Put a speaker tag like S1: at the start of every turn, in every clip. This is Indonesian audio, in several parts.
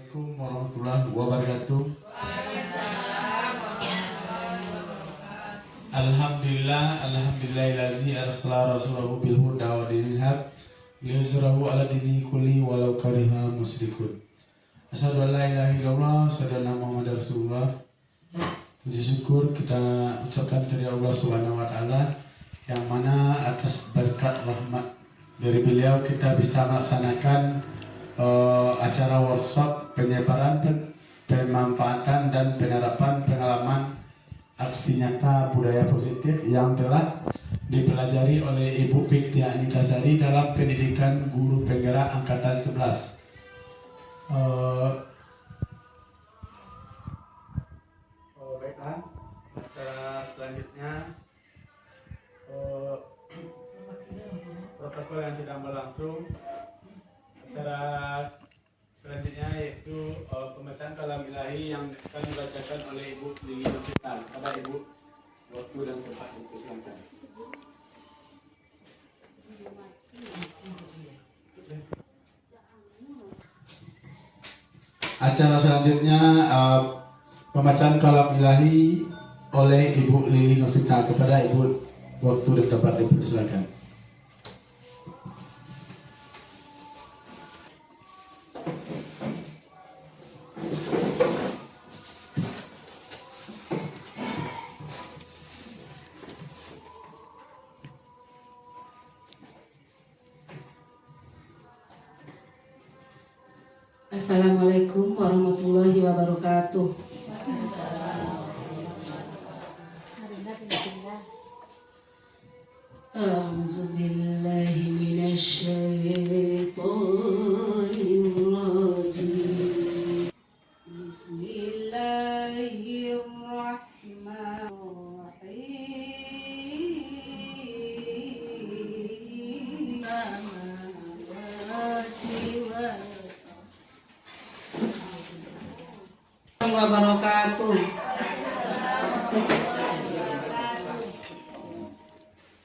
S1: Assalamualaikum warahmatullahi wabarakatuh. Alhamdulillahillazi arsala rasulahu bil huda wa dinil haq liyuzhirahu ala dini kulli walau kariha musyrikun. Asyhadu an la ilaha illallah wa asyhadu anna Muhammadar Rasulullah. Puji syukur kita ucapkan dari Allah Subhanahu wa taala yang mana atas berkat rahmat dari beliau kita bisa melaksanakan acara workshop penyebaran, pemanfaatan dan penerapan pengalaman aksi nyata budaya positif yang telah dipelajari oleh Ibu Fiktia Nikasari dalam pendidikan guru penggerak angkatan 11. Baiklah, acara selanjutnya protokol yang sedang berlangsung. Acara selanjutnya yaitu pembacaan kalam ilahi yang akan dibacakan oleh Ibu Lili Nurfita. Kepada Ibu, waktu dan tempat dipersilakan. Acara selanjutnya pembacaan kalam ilahi oleh Ibu Lili Nurfita. Kepada Ibu, waktu dan tempat dipersilakan.
S2: Assalamualaikum warahmatullahi wabarakatuh. A'udzu billahi minasy syaithanir rajim. Bismillahirrahmanirrahim. Wabarakatuh.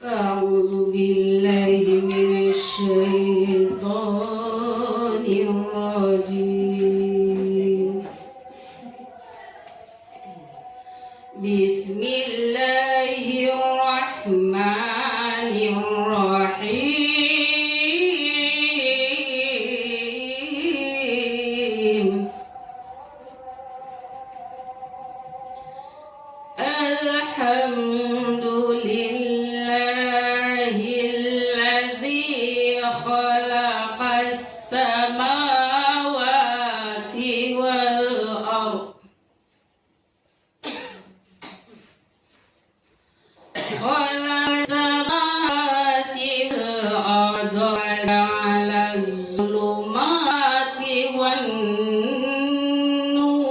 S2: A'udzu billahi minasy syaithanir rajim. Bismillahirrahmanirrahim. Alhamdulillahilladzi khalaqas samawati wal ardh. Khalaqas samawati wal ardh wa ja'ala az-zulumati wan nur.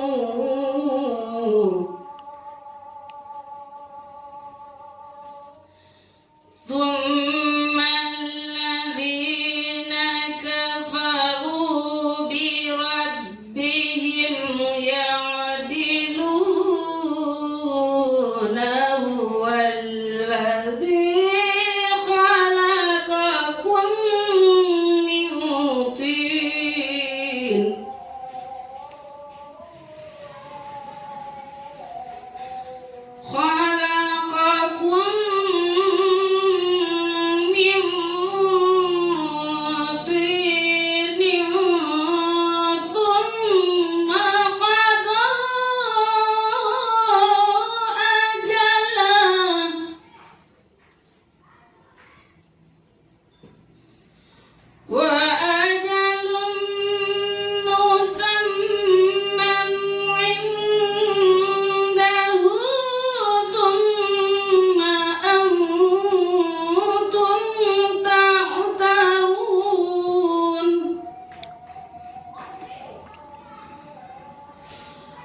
S2: ثم الذين كفروا بربهم يعدلون هو الذي خلقكم من طين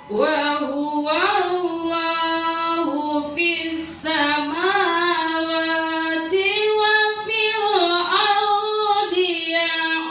S2: وهو الله في السماوات وفي الأرض يعلم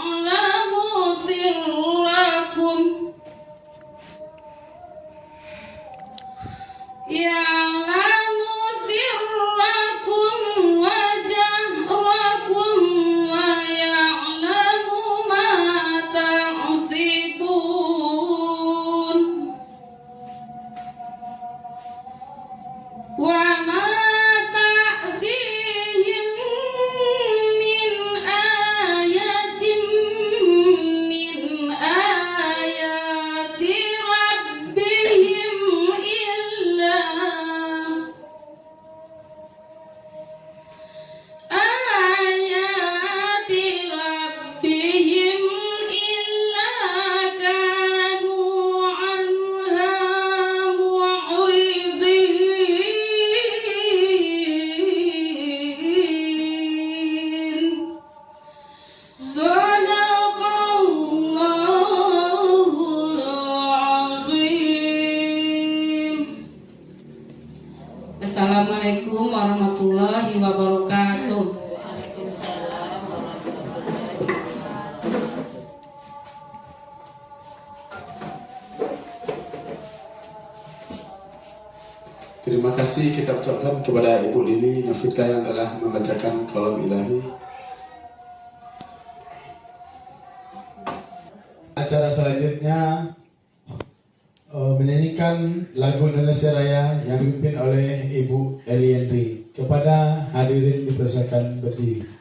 S2: Waalaikumsalam warahmatullahi wabarakatuh.
S1: Terima kasih kita ucapkan kepada Ibu Lili Nofita yang telah membacakan kalam ilahi. Acara selanjutnya menyanyikan lagu Indonesia Raya yang dipimpin oleh Ibu Eli Henry. Kepada hadirin dipersilakan berdiri.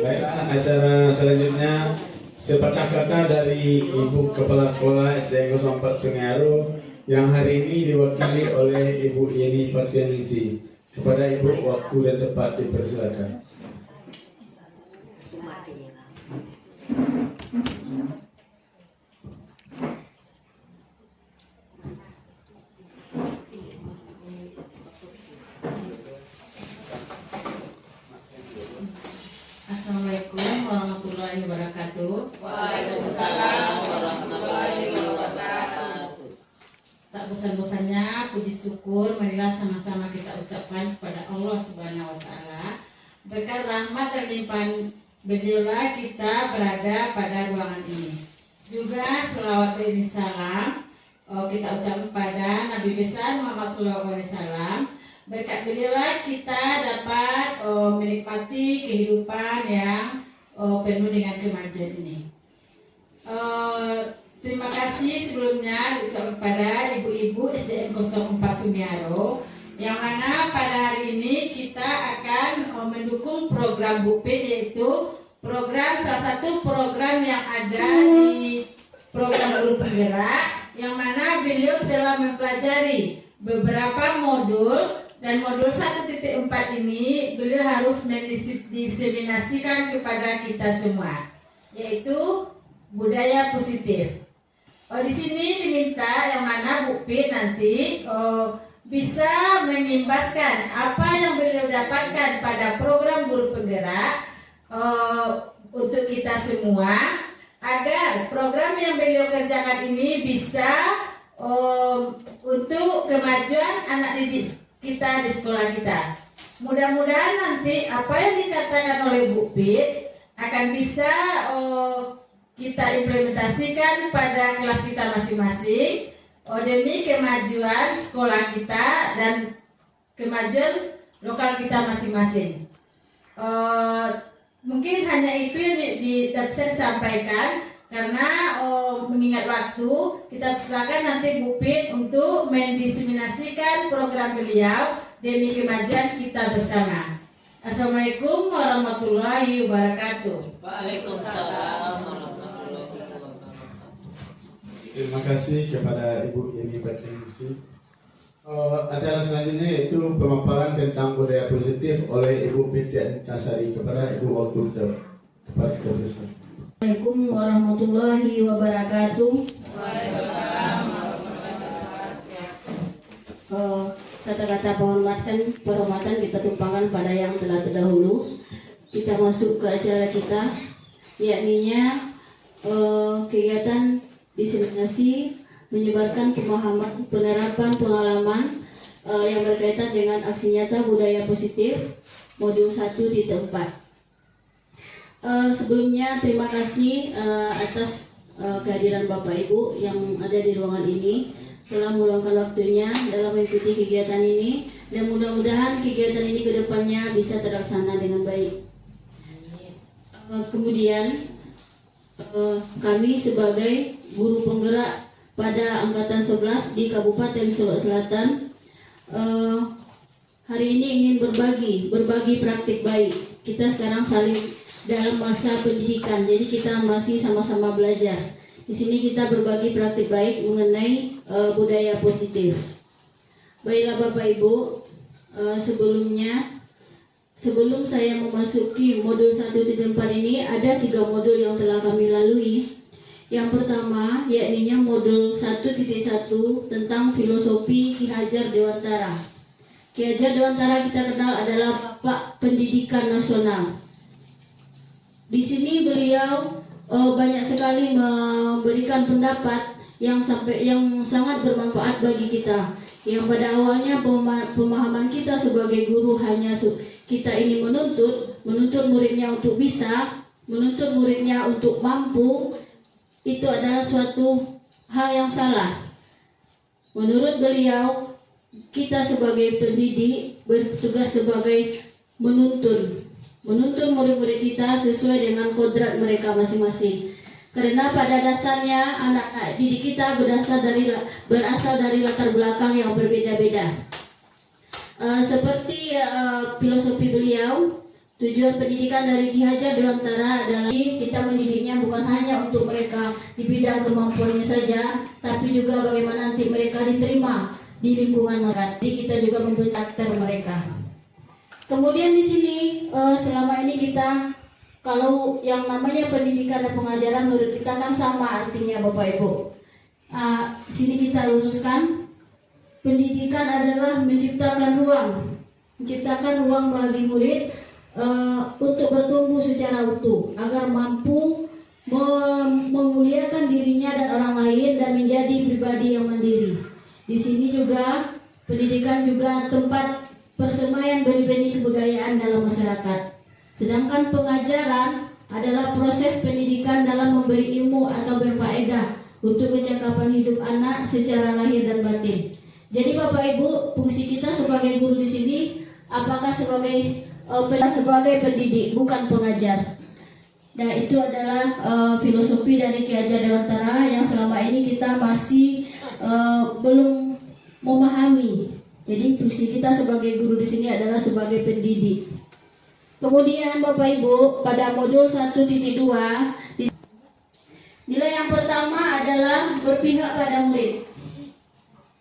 S1: Baiklah, acara selanjutnya sepatah kata dari Ibu Kepala Sekolah SD 04 Sungai yang hari ini diwakili oleh Ibu Yeni Partianingsi. Kepada Ibu, waktu dan tempat dipersilakan.
S3: Assalamualaikum warahmatullahi wabarakatuh.
S2: Waalaikumsalam warahmatullahi wabarakatuh.
S3: Tak bosan-bosannya puji syukur marilah sama-sama kita ucapkan kepada Allah Subhanahu wa taala. Berkat rahmat dan limpahan beliaulah kita berada pada ruangan ini. Juga selawat dan salam kita ucapkan kepada Nabi besar Muhammad SAW. Berkat beliaulah kita dapat menikmati kehidupan yang penuh dengan kemajuan ini. Terima kasih sebelumnya diucapkan kepada ibu-ibu SDN 04 Sumiaro, yang mana pada hari ini kita akan mendukung program BUPIN, yaitu salah satu program yang ada di program Guru Penggerak, yang mana beliau telah mempelajari beberapa modul. Dan modul 1.4 ini beliau harus mendiseminasikan kepada kita semua, yaitu budaya positif. Di sini diminta yang mana BUPIN nanti bisa mengimbaskan apa yang beliau dapatkan pada program Guru Penggerak untuk kita semua, agar program yang beliau kerjakan ini bisa untuk kemajuan anak didik kita di sekolah kita. Mudah-mudahan nanti apa yang dikatakan oleh BUPIN akan bisa kita implementasikan pada kelas kita masing-masing demi kemajuan sekolah kita dan kemajuan lokal kita masing-masing. Mungkin hanya itu yang bisa disampaikan. Karena mengingat waktu, kita persilakan nanti BUPIN untuk mendiseminasikan program beliau demi kemajuan kita bersama. Assalamualaikum warahmatullahi wabarakatuh.
S2: Waalaikumsalam warahmatullahi wabarakatuh.
S1: Terima kasih kepada Ibu Yeni Badrinusi. Acara selanjutnya yaitu pemaparan tentang budaya positif oleh Ibu Vidya Antasari kepada Ibu Waktu tepat terus.
S4: Assalamualaikum warahmatullahi wabarakatuh. Kata-kata penghormatan kita tumpahkan pada yang telah terdahulu. Kita masuk ke acara kita, yakninya kegiatan diseminasi menyebarkan pemahaman, penerapan pengalaman yang berkaitan dengan aksi nyata budaya positif modul 1.4. Sebelumnya terima kasih atas kehadiran Bapak Ibu yang ada di ruangan ini telah meluangkan waktunya dalam mengikuti kegiatan ini, dan mudah-mudahan kegiatan ini ke depannya bisa terlaksana dengan baik. Kemudian kami sebagai guru penggerak pada angkatan 11 di Kabupaten Solok Selatan hari ini ingin berbagi praktik baik. Kita sekarang saling dalam masa pendidikan, jadi kita masih sama-sama belajar. Di sini kita berbagi praktik baik mengenai budaya positif. Baiklah Bapak Ibu, sebelum saya memasuki modul 1.4 ini, ada 3 modul yang telah kami lalui. Yang pertama, yakninya modul 1.1 tentang filosofi Ki Hajar Dewantara. Ki Hajar Dewantara kita kenal adalah Bapak Pendidikan Nasional. Di sini beliau banyak sekali memberikan pendapat yang sangat bermanfaat bagi kita. Yang pada awalnya pemahaman kita sebagai guru hanya kita ini menuntut muridnya untuk bisa, menuntut muridnya untuk mampu, itu adalah suatu hal yang salah. Menurut beliau, kita sebagai pendidik bertugas sebagai menuntun murid-murid kita sesuai dengan kodrat mereka masing-masing. Karena pada dasarnya anak didik kita berasal dari latar belakang yang berbeda-beda. Seperti filosofi beliau, tujuan pendidikan dari Ki Hajar Dewantara adalah kita mendidiknya bukan hanya untuk mereka di bidang kemampuannya saja, tapi juga bagaimana nanti mereka diterima di lingkungan mereka. Jadi kita juga membentuk karakter mereka. Kemudian di sini selama ini kita, kalau yang namanya pendidikan dan pengajaran menurut kita kan sama artinya Bapak Ibu. Sini kita luruskan, pendidikan adalah menciptakan ruang bagi murid untuk bertumbuh secara utuh agar mampu memuliakan dirinya dan orang lain dan menjadi pribadi yang mandiri. Di sini juga pendidikan juga tempat persemaian benih-benih kebudayaan dalam masyarakat. Sedangkan pengajaran adalah proses pendidikan dalam memberi ilmu atau berfaedah untuk kecakapan hidup anak secara lahir dan batin. Jadi Bapak Ibu, fungsi kita sebagai guru di sini apakah sebagai pendidik, bukan pengajar. Nah, itu adalah filosofi dari Ki Hajar Dewantara yang selama ini kita masih belum memahami. Jadi fungsi kita sebagai guru di sini adalah sebagai pendidik. Kemudian Bapak Ibu, pada modul 1.2 nilai yang pertama adalah berpihak pada murid.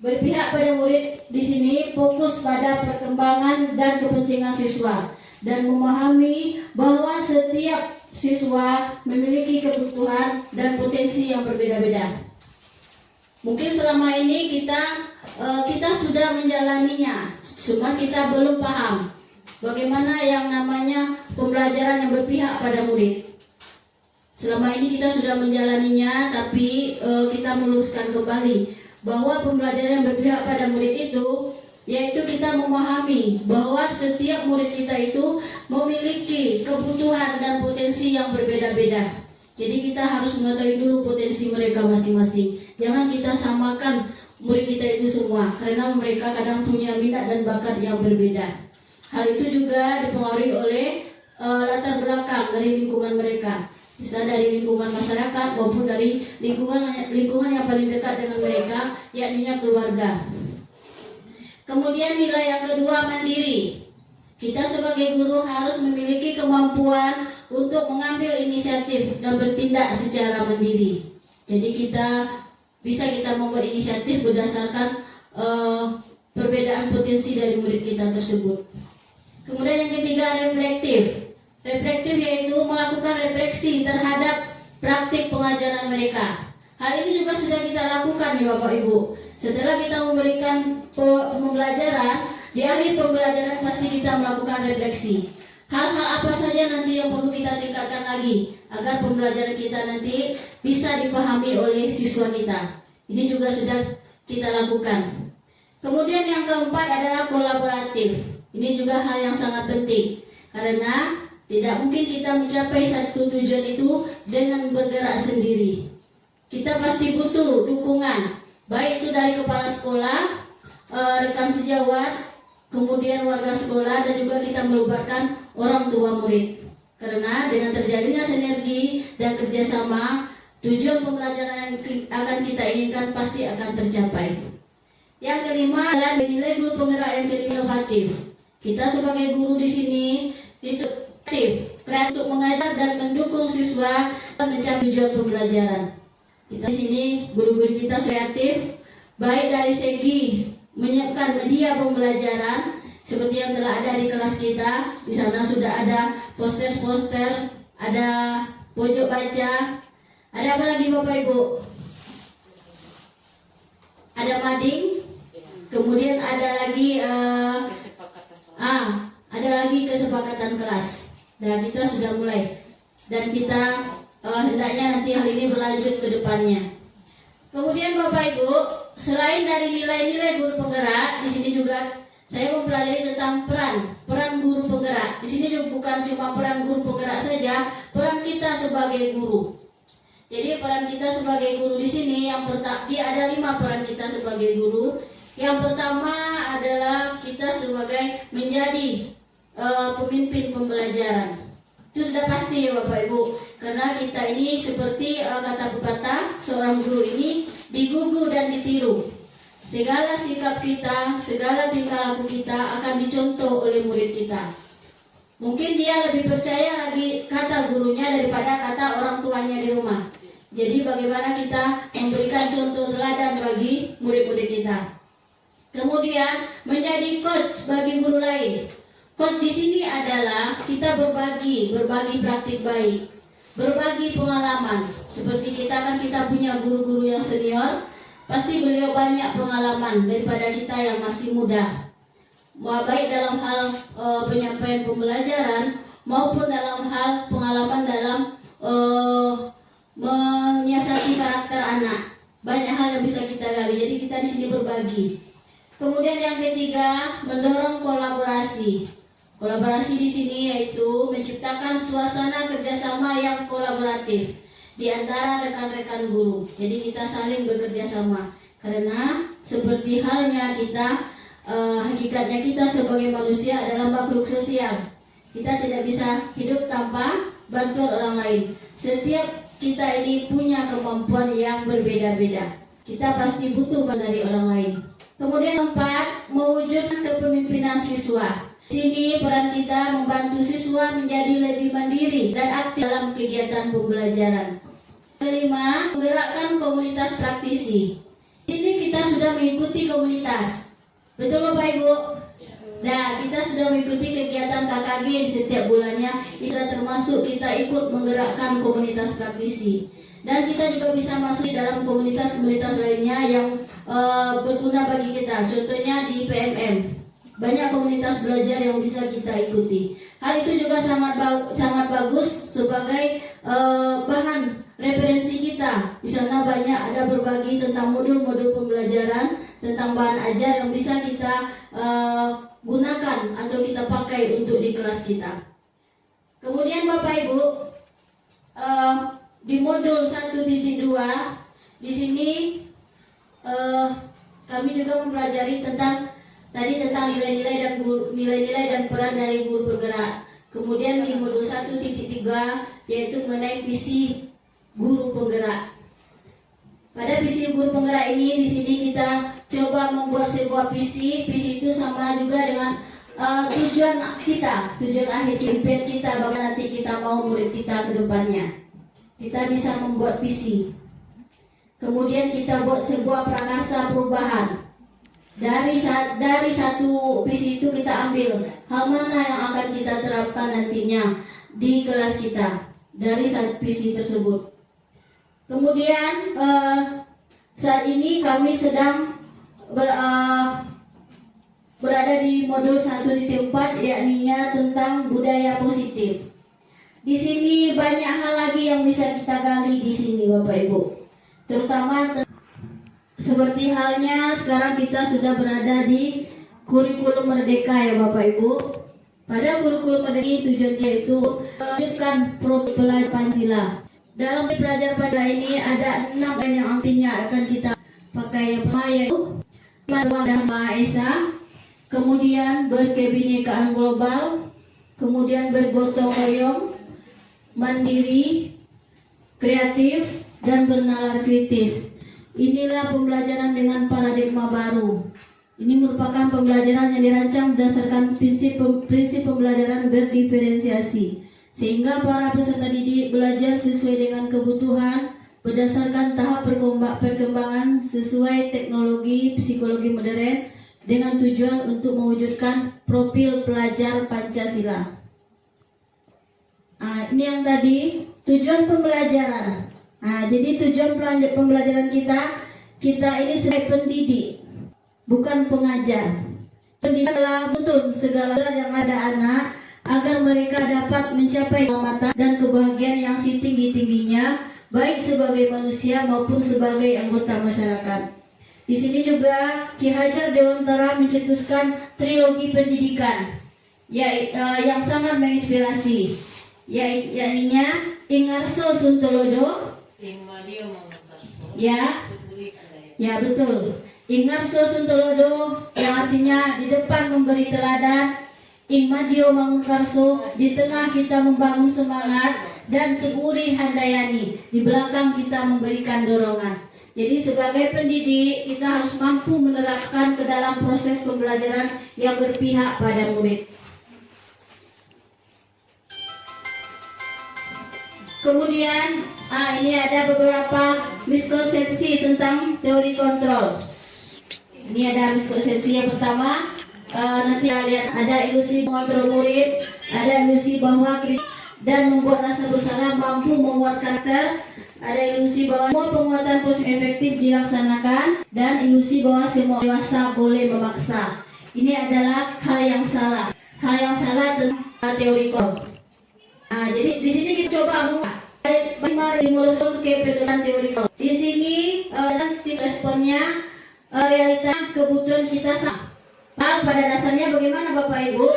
S4: Berpihak pada murid di sini fokus pada perkembangan dan kepentingan siswa dan memahami bahwa setiap siswa memiliki kebutuhan dan potensi yang berbeda-beda. Mungkin selama ini kita sudah menjalaninya, cuma kita belum paham bagaimana yang namanya pembelajaran yang berpihak pada murid. Selama ini kita sudah menjalaninya, tapi kita meluruskan kembali bahwa pembelajaran yang berpihak pada murid itu, yaitu kita memahami bahwa setiap murid kita itu memiliki kebutuhan dan potensi yang berbeda-beda. Jadi kita harus mengetahui dulu potensi mereka masing-masing. Jangan kita samakan murid kita itu semua, karena mereka kadang punya minat dan bakat yang berbeda. Hal itu juga dipengaruhi oleh latar belakang dari lingkungan mereka, bisa dari lingkungan masyarakat maupun dari lingkungan yang paling dekat dengan mereka, yakninya keluarga. Kemudian nilai yang kedua, mandiri. Kita sebagai guru harus memiliki kemampuan untuk mengambil inisiatif dan bertindak secara mandiri. Jadi kita bisa kita membuat inisiatif berdasarkan perbedaan potensi dari murid kita tersebut. Kemudian yang ketiga, reflektif. Reflektif yaitu melakukan refleksi terhadap praktik pengajaran mereka. Hal ini juga sudah kita lakukan nih Bapak Ibu. Setelah kita memberikan pembelajaran, di akhir pembelajaran pasti kita melakukan refleksi. Hal-hal apa saja nanti yang perlu kita tingkatkan lagi agar pembelajaran kita nanti bisa dipahami oleh siswa kita. Ini juga sudah kita lakukan. Kemudian yang keempat adalah kolaboratif. Ini juga hal yang sangat penting karena tidak mungkin kita mencapai satu tujuan itu dengan bergerak sendiri. Kita pasti butuh dukungan, baik itu dari kepala sekolah, rekan sejawat, kemudian warga sekolah, dan juga kita melibatkan orang tua murid. Karena dengan terjadinya sinergi dan kerjasama, tujuan pembelajaran yang akan kita inginkan pasti akan tercapai. Yang kelima adalah nilai guru penggerak yang inovatif. Kita sebagai guru di sini itu kreatif untuk mengajar dan mendukung siswa mencapai tujuan pembelajaran. Kita di sini guru-guru kita kreatif, baik dari segi menyiapkan media pembelajaran seperti yang telah ada di kelas kita. Di sana sudah ada poster-poster, ada pojok baca, ada apa lagi Bapak Ibu? Ada mading, kemudian ada lagi kesepakatan kelas. Dan kita sudah mulai, dan kita hendaknya nanti hal ini berlanjut ke depannya. Kemudian Bapak Ibu, selain dari nilai-nilai guru penggerak, di sini juga saya mempelajari tentang peran guru penggerak. Di sini juga bukan cuma peran guru penggerak saja, peran kita sebagai guru. Jadi peran kita sebagai guru di sini ada 5 peran kita sebagai guru. Yang pertama adalah kita sebagai menjadi pemimpin pembelajaran. Itu sudah pasti ya Bapak Ibu, karena kita ini seperti kata pepatah, seorang guru ini digugu dan ditiru. Segala sikap kita, segala tingkah laku kita akan dicontoh oleh murid kita. Mungkin dia lebih percaya lagi kata gurunya daripada kata orang tuanya di rumah. Jadi bagaimana kita memberikan contoh teladan bagi murid-murid kita. Kemudian menjadi coach bagi guru lain. Coach di sini adalah kita berbagi praktik baik, berbagi pengalaman. Seperti kita punya guru-guru yang senior, pasti beliau banyak pengalaman daripada kita yang masih muda. Baik dalam hal penyampaian pembelajaran maupun dalam hal pengalaman dalam menyiasati karakter anak. Banyak hal yang bisa kita gali. Jadi kita di sini berbagi. Kemudian yang ketiga, mendorong kolaborasi. Kolaborasi di sini yaitu menciptakan suasana kerjasama yang kolaboratif di antara rekan-rekan guru. Jadi kita saling bekerja sama. Karena seperti halnya kita, hakikatnya kita sebagai manusia adalah makhluk sosial. Kita tidak bisa hidup tanpa bantuan orang lain. Setiap kita ini punya kemampuan yang berbeda-beda. Kita pasti butuh dari orang lain. Kemudian 4, mewujudkan kepemimpinan siswa. Di sini peran kita membantu siswa menjadi lebih mandiri dan aktif dalam kegiatan pembelajaran. Kelima, menggerakkan komunitas praktisi. Di sini kita sudah mengikuti komunitas. Betul Bapak Ibu? Nah, kita sudah mengikuti kegiatan KKG setiap bulannya. Itu termasuk kita ikut menggerakkan komunitas praktisi. Dan kita juga bisa masuk di dalam komunitas-komunitas lainnya yang berguna bagi kita. Contohnya di PMM. Banyak komunitas belajar yang bisa kita ikuti. Hal itu juga sangat bagus sebagai bahan referensi kita. Di sana banyak ada berbagi tentang modul-modul pembelajaran, tentang bahan ajar yang bisa kita gunakan atau kita pakai untuk di kelas kita. Kemudian Bapak Ibu, di modul 1.2 di sini kami juga mempelajari tentang nilai-nilai dan peran dari guru penggerak. Kemudian di modul 1.3 yaitu mengenai visi guru penggerak. Pada visi guru penggerak ini di sini kita coba membuat sebuah visi. Visi itu sama juga dengan tujuan akhir campaign kita, bagaimana nanti kita mau murid kita ke depannya. Kita bisa membuat visi. Kemudian kita buat sebuah prakarsa perubahan. Dari satu visi itu kita ambil hal mana yang akan kita terapkan nantinya di kelas kita dari satu visi tersebut. Kemudian saat ini kami sedang berada di modul 1.4, yakninya tentang budaya positif. Di sini banyak hal lagi yang bisa kita gali di sini, Bapak Ibu. Terutama seperti halnya sekarang kita sudah berada di kurikulum merdeka ya Bapak Ibu. Pada kurikulum merdeka tujuan itu melanjutkan pelajaran Pancasila. Dalam pelajaran Pancasila ini ada 6 poin yang nantinya akan kita pakai. Yang pertama yaitu Tuhan Maha Esa, kemudian berkebinekaan global, kemudian bergotong royong, mandiri, kreatif, dan bernalar kritis. Inilah pembelajaran dengan paradigma baru. Ini merupakan pembelajaran yang dirancang berdasarkan prinsip pembelajaran berdiferensiasi, sehingga para peserta didik belajar sesuai dengan kebutuhan berdasarkan tahap perkembangan sesuai teknologi psikologi modern dengan tujuan untuk mewujudkan profil pelajar Pancasila. Ini yang tadi tujuan pembelajaran. Jadi tujuan pembelajaran kita ini sebagai pendidik, bukan pengajar. Pendidik adalah menuntun segala yang ada anak agar mereka dapat mencapai keselamatan dan kebahagiaan yang setinggi-tingginya, baik sebagai manusia maupun sebagai anggota masyarakat. Di sini juga Ki Hajar Dewantara mencetuskan trilogi pendidikan yang sangat menginspirasi, yakninya Ingarso Suntolodo. Ya betul. Ingarso Suntolodo yang artinya di depan memberi teladan, Ing Madio Mangunkarso di tengah kita membangun semangat, dan Tuguri Handayani di belakang kita memberikan dorongan. Jadi sebagai pendidik kita harus mampu menerapkan ke dalam proses pembelajaran yang berpihak pada murid. Kemudian ini ada beberapa miskonsepsi tentang teori kontrol. Ini ada miskonsepsi yang pertama, nanti lihat ada ilusi mengontrol murid, ada ilusi bahwa kritik dan membuat rasa bersalah mampu membuat karakter, ada ilusi bahwa semua penguatan positif efektif dilaksanakan, dan ilusi bahwa semua dewasa boleh memaksa. Ini adalah hal yang salah tentang teori kontrol. Jadi di sini kita coba bagaimana stimulus ke pendekatan teori. Di sini responnya realita kebutuhan kita sama. Pada dasarnya bagaimana Bapak Ibu?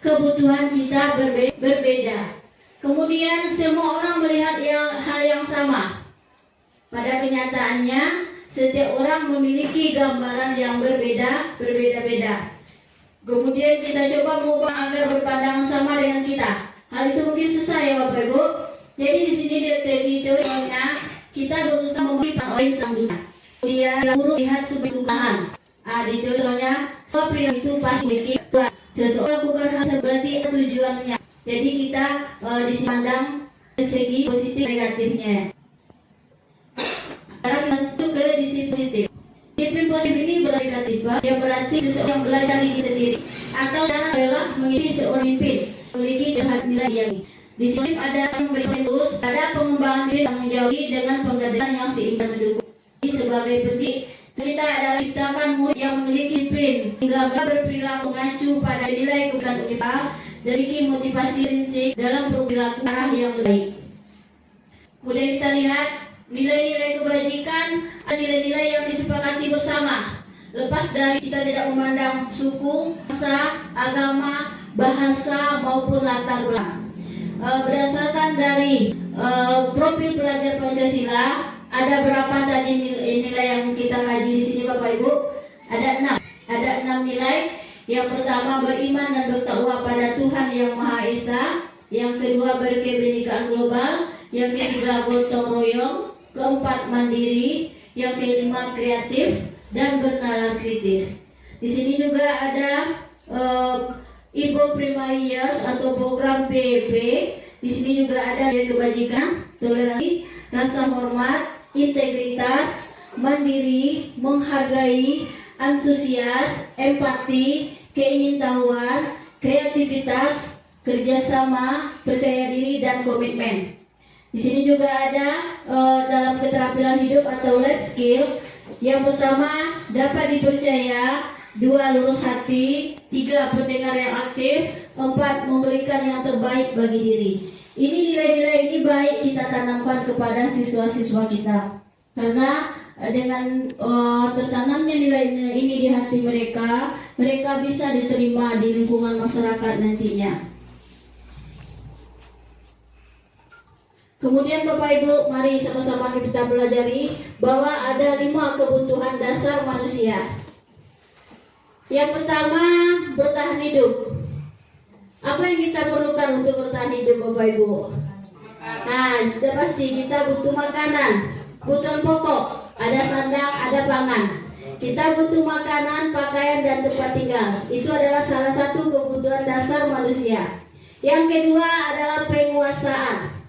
S4: Kebutuhan kita berbeda. Kemudian semua orang melihat hal yang sama. Pada kenyataannya setiap orang memiliki gambaran yang berbeda-beda. Kemudian kita coba mengubah agar berpandangan sama dengan kita. Hal itu mungkin susah ya Bapak Ibu. Jadi di sini di teorinya kita berusaha memberikan orang tentang dunia. Kemudian guru lihat sebagai Tuhan. Di teorinya semua perilaku itu pasti memiliki Tuhan. Seseorang lakukan hal berarti tujuannya. Jadi kita dipandang dari segi positif negatifnya. Sekarang kita masuk ke disiplin positif. Disiplin positif ini berarti yang berarti seseorang belajar diri sendiri atau jangan adalah mengikuti seorang pemimpin memiliki nilai yang disiplin ada yang berfokus pada pengembangan diri tanggung jawab dengan penggandaan yang seimbang mendukung. Sebagai pendidik kita adalah ciptakan murid yang memiliki disiplin hingga berperilaku mengacu pada nilai kebutuhan universal dari motivasi prinsip dalam perilaku arah yang baik. Kemudian kita lihat nilai-nilai kebajikan, nilai-nilai yang disepakati bersama. Lepas dari kita tidak memandang suku, bangsa, agama, bahasa maupun latar belakang. Berdasarkan dari profil pelajar Pancasila, ada berapa tadi nilai yang kita kaji di sini Bapak Ibu? Ada 6 nilai. Yang pertama beriman dan bertakwa pada Tuhan yang Maha Esa. Yang kedua berkebinekaan global. Yang ketiga gotong royong. Keempat mandiri. Yang kelima kreatif dan bernalar kritis. Di sini juga ada Ibu Primary Years atau program PEP. Di sini juga ada nilai kebajikan, toleransi, rasa hormat, integritas, mandiri, menghargai, antusias, empati, keingintahuan, kreativitas, kerjasama, percaya diri, dan komitmen. Di sini juga ada dalam keterampilan hidup atau life skill. Yang pertama, dapat dipercaya. 2, lurus hati. 3, pendengar yang aktif. 4, memberikan yang terbaik bagi diri. Ini nilai-nilai ini baik kita tanamkan kepada siswa-siswa kita. Karena dengan tertanamnya nilai-nilai ini di hati mereka, mereka bisa diterima di lingkungan masyarakat nantinya. Kemudian Bapak Ibu, mari sama-sama kita pelajari bahwa ada 5 kebutuhan dasar manusia. Yang pertama, bertahan hidup. Apa yang kita perlukan untuk bertahan hidup Bapak Ibu? Nah, kita pasti kita butuh makanan, kebutuhan pokok, ada sandang, ada pangan. Kita butuh makanan, pakaian, dan tempat tinggal. Itu adalah salah satu kebutuhan dasar manusia. Yang kedua adalah penguasaan.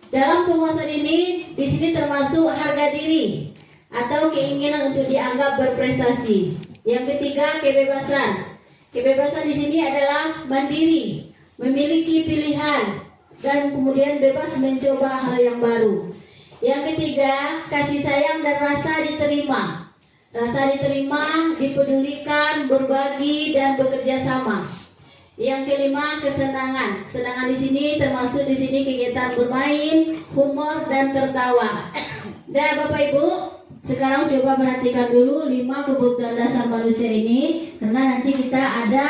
S4: Dalam penguasaan ini, di sini termasuk harga diri atau keinginan untuk dianggap berprestasi. Yang ketiga, kebebasan. Kebebasan di sini adalah mandiri, memiliki pilihan, dan kemudian bebas mencoba hal yang baru. Yang ketiga, kasih sayang dan rasa diterima. Rasa diterima, dipedulikan, berbagi, dan bekerja sama. Yang kelima, kesenangan. Kesenangan di sini termasuk di sini kegiatan bermain, humor, dan tertawa. Dan Bapak Ibu, sekarang coba perhatikan dulu 5 kebutuhan dasar manusia ini, karena nanti kita ada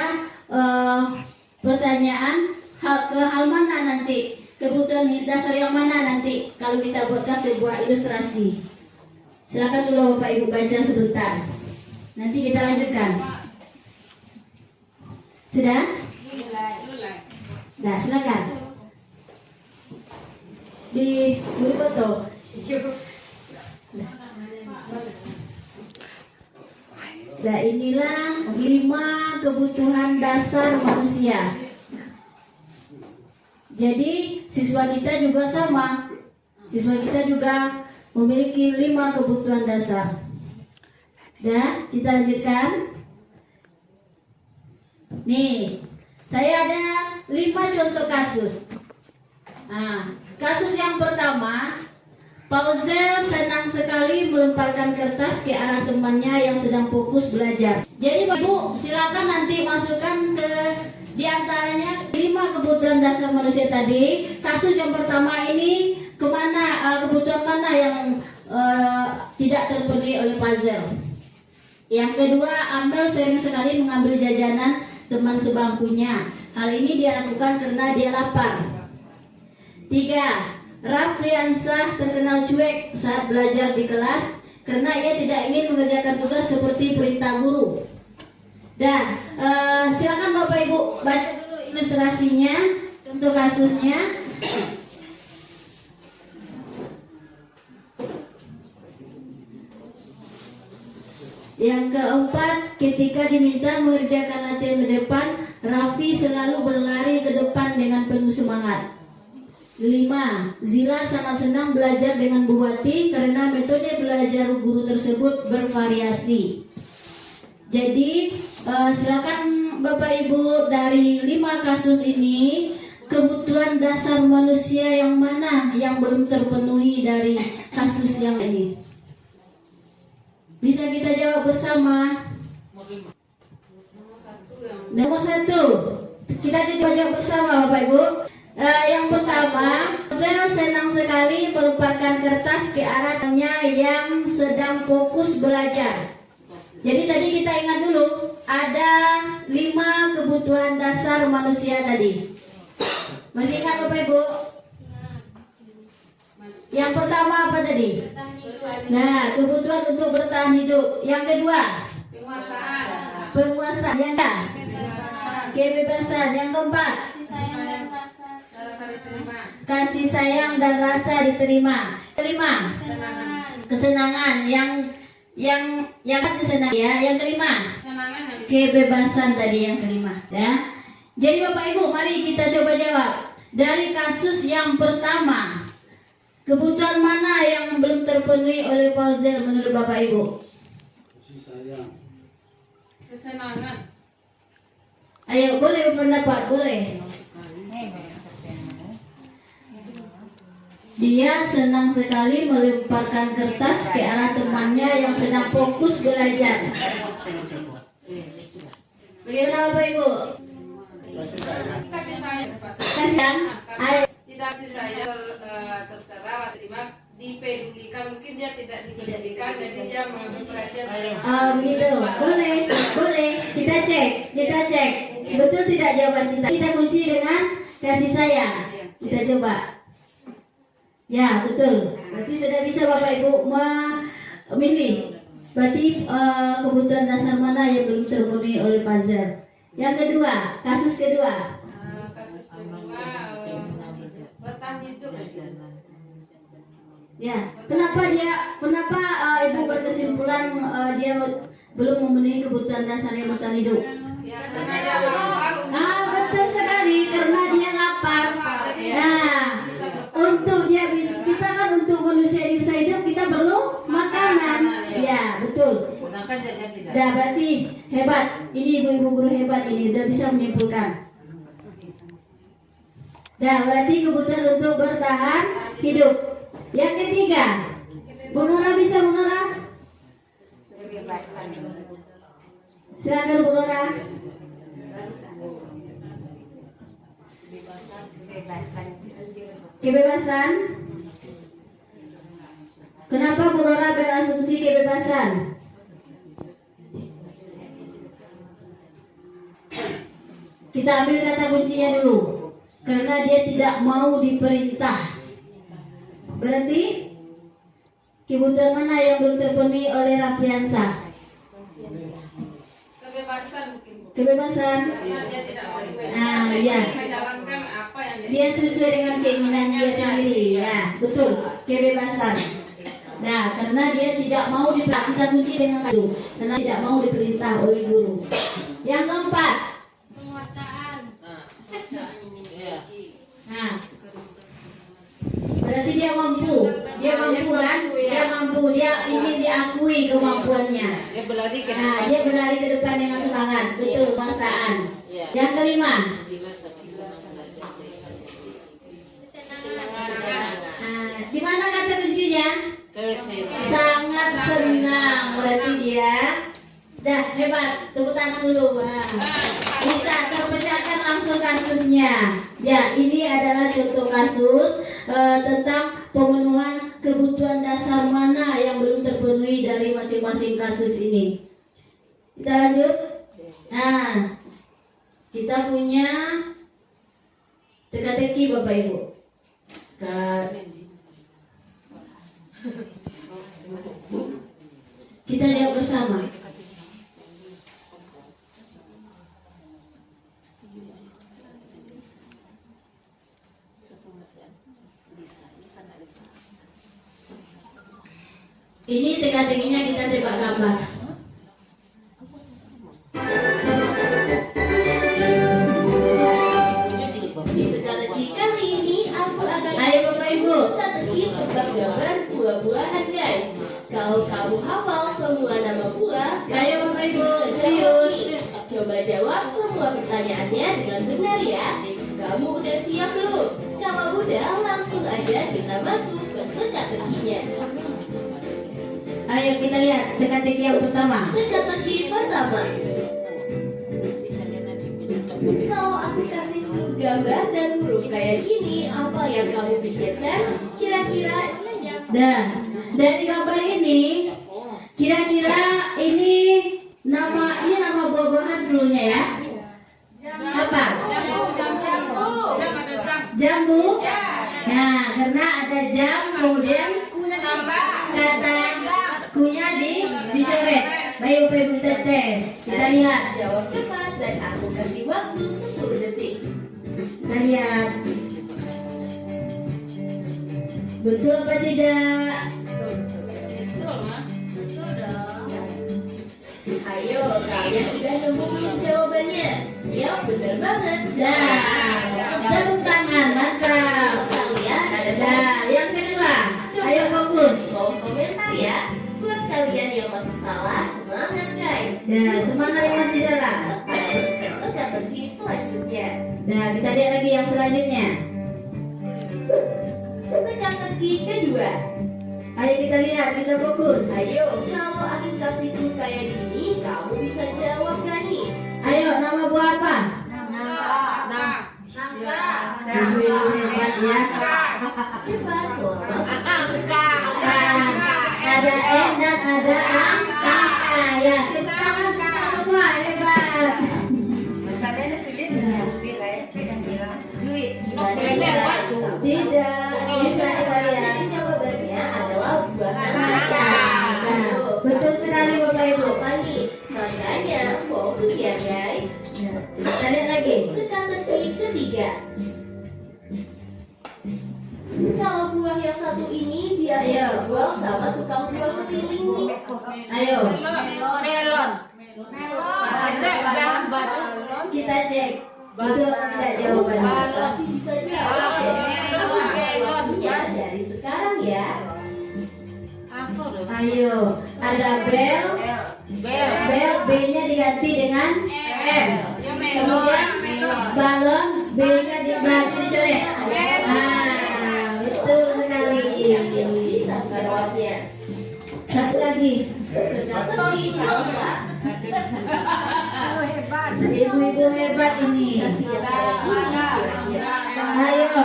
S4: pertanyaan ke hal mana nanti, kebutuhan dasar yang mana nanti kalau kita buatkan sebuah ilustrasi. Silakan dulu Bapak Ibu baca sebentar. Nanti kita lanjutkan. Sudah? Nah, silakan. Di beri foto. Nah, inilah 5 kebutuhan dasar manusia. Jadi siswa kita juga sama. Siswa kita juga memiliki 5 kebutuhan dasar. Dan kita lanjutkan. Nih, saya ada 5 contoh kasus. Nah, kasus yang pertama, Pauzel senang sekali melemparkan kertas ke arah temannya yang sedang fokus belajar. Jadi Bapak Ibu, silakan nanti masukkan ke diantaranya 5 kebutuhan dasar manusia tadi. Kasus yang pertama ini kemana, kebutuhan mana yang tidak terpenuhi oleh Pauzel. Yang kedua, Amel sering sekali mengambil jajanan teman sebangkunya. Hal ini dia lakukan karena dia lapar. 3. Rafliansah terkenal cuek saat belajar di kelas karena ia tidak ingin mengerjakan tugas seperti perintah guru. Dan silakan Bapak Ibu baca dulu ilustrasinya, contoh kasusnya. Yang keempat, ketika diminta mengerjakan latihan ke depan, Raffi selalu berlari ke depan dengan penuh semangat. 5. Zila sangat senang belajar dengan Bu Wati karena metode belajar guru tersebut bervariasi. Jadi silakan Bapak Ibu, dari 5 kasus ini kebutuhan dasar manusia yang mana yang belum terpenuhi dari kasus yang ini? Bisa kita jawab bersama. Nomor 1, kita coba jawab bersama Bapak Ibu. Yang pertama, saya senang sekali melemparkan kertas ke arah temannya yang sedang fokus belajar. Jadi tadi kita ingat dulu, ada 5 kebutuhan dasar manusia tadi. Masih ingat Bapak Ibu? Yang pertama apa tadi? Nah, kebutuhan untuk bertahan hidup. Yang kedua, penguasaan. Yang kedua, kebebasan. Yang keempat, kasih sayang dan rasa diterima. Kelima, kesenangan. Yang kesenangan ya. Yang kelima, kebebasan tadi yang kelima ya. Jadi Bapak Ibu, mari kita coba jawab dari kasus yang pertama. Kebutuhan mana yang belum terpenuhi oleh Fauzil menurut Bapak Ibu?
S3: Kesenangan.
S4: Ayo, boleh berpendapat, boleh. Dia senang sekali melemparkan kertas ke arah temannya yang sedang fokus belajar. Bagaimana Bapak Ibu?
S3: Kasih sayang.
S4: Kasihan? Ayo.
S3: Tidak kasih saya tertera rasa dipedulikan, mungkin dia tidak dipedulikan, jadi dia mengambil perhatian.
S4: Begitu. Boleh, boleh. Kita cek. Betul tidak jawaban kita? Kita kunci dengan kasih sayang. Kita coba. Ya, betul. Berarti sudah bisa Bapak Ibu memilih. Berarti kebutuhan dasar mana yang belum terpenuhi oleh Fauzil? Yang kedua, kasus kedua.
S3: Kasus kedua, bertahan hidup.
S4: Ya, kenapa Ibu berkesimpulan dia belum memenuhi kebutuhan dasar yang bertahan hidup?
S3: Ya, karena dia lapar.
S4: Betul sekali, karena dia lapar. Nah, untuk dia bisa, kita kan untuk manusia ini bisa hidup kita perlu makanan. Ya, betul. Dah berarti hebat. Ini ibu-ibu guru hebat ini udah bisa menyimpulkan. Dah berarti kebutuhan untuk bertahan hidup. Yang ketiga, Bu Nora bisa Bu Nora? Silakan Bu Nora. Kebebasan. Kenapa Bu Nora berasumsi kebebasan? Kita ambil kata kuncinya dulu. Karena dia tidak mau diperintah. Berarti kebutuhan mana yang belum terpenuhi oleh Rafiansa?
S3: Kebebasan mungkin.
S4: Kebebasan.
S3: Karena dia tidak mau diperintah.
S4: Ya.
S3: Menjalankan apa yang
S4: Dia sesuai dengan keinginan dia sendiri. Ya, betul. Kebebasan. Nah, karena dia tidak mau diperintah, kita kunci dengan itu. Karena tidak mau diperintah oleh guru. Yang keempat,
S3: penguasaan.
S4: nah, berarti dia mampu kan? Dia mampu, dia ingin diakui kemampuannya. Nah, dia berlari ke depan dengan semangat. Betul, penguasaan. Yang kelima, di mana kata kuncinya? Sangat senang. Berarti dia dah hebat. Tepuk tangan dulu. Wah. Bisa terpecahkan langsung kasusnya. Ya, ini adalah contoh kasus tentang pemenuhan kebutuhan dasar mana yang belum terpenuhi dari masing-masing kasus ini. Kita lanjut. Nah, kita punya teka-teki Bapak Ibu. Kita lihat bersama. Ini teka-tekinya kita tebak gambar. Di teka-teki kali ini aku akan Bapak Ibu teka-teki tentang gambar buah-buahan guys. Kalau kamu hafal semua nama buah, ayo Bapak Ibu serius. Coba jawab semua pertanyaannya dengan benar ya. Kamu udah siap belum? Kalau udah langsung aja kita masuk ke teka-tekinya. Ayo kita lihat teka-teki yang pertama. Teka-teki pertama. Kalau aku kasih clue gambar dan huruf kayak gini, apa yang kamu pikirkan? Kira-kira dari gambar ini, kira-kira ini nama buah-buahan dulunya ya? Apa? Jambu. Nah, karena ada jam, kemudian kata kunya dicoret. Baik Bapak Ibu kita tes. Kita lihat. Jawab cepat dan aku kasih waktu 10 detik. Kita lihat. Betul apa tidak?
S3: Betul, Ma.
S4: Betul dong. Ayo, kalian udah nemuin jawabannya? Ya, benar banget. Tepuk tangan, mantap. Kalian ada yang kedua.
S5: salah, semangat guys.
S4: Nah, semangat yang masih salah.
S5: Teka-teki selanjutnya.
S4: Nah, kita lihat lagi yang selanjutnya.
S5: Teka-teki kedua.
S4: Ayo kita lihat, kita fokus.
S5: Ayo, kalau aku kasih clue kayak gini, kamu bisa jawab gak nih?
S4: Ayo, nama buah apa?
S3: Nangka.
S4: Ibu-ibu hebat ya.
S5: Cepat, selamat.
S4: Ada N dan ada angka. Ya, tepuk tangan kita semua hebat. Tidak, bisa kita lihat.
S5: Jadi jawabannya adalah buah nangka.
S4: Nah, betul sekali Bapak Ibu.
S5: Apa nih? Makanya fokus ya guys.
S4: Kita lihat lagi.
S5: Teka-teki ketiga. Kalau buah yang satu ini biasa
S4: Ayo.
S5: dijual sama tukang buah keliling nih.
S4: Ayo,
S3: Melon.
S4: kita cek. Betul atau tidak jawabannya?
S5: Pasti bisa jawab ya. Waktunya dari sekarang ya.
S4: Ayo, ada bel. Bel B-nya diganti dengan M. Kemudian balon B-nya dicoret. Nah, betul sekali.
S5: Bisa jawabnya.
S4: Satu lagi.
S5: Teka-teki sama.
S4: Ibu-ibu hebat ini. Ayo.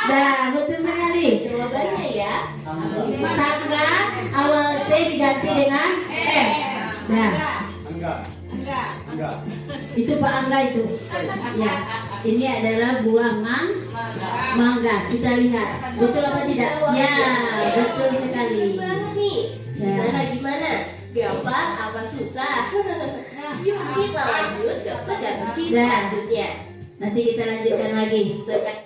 S4: Dah, betul sekali.
S5: Jawabannya ya.
S4: Tangga awal T diganti dengan M. Nah, itu Pak Angga itu. Ya, ini adalah buah mangga. Kita lihat, betul apa tidak? Ya, betul sekali.
S5: Banget nih. Gimana? Gampang apa susah? Yuk kita lanjut ke teka-teki selanjutnya.
S4: Nanti kita lanjutkan lagi.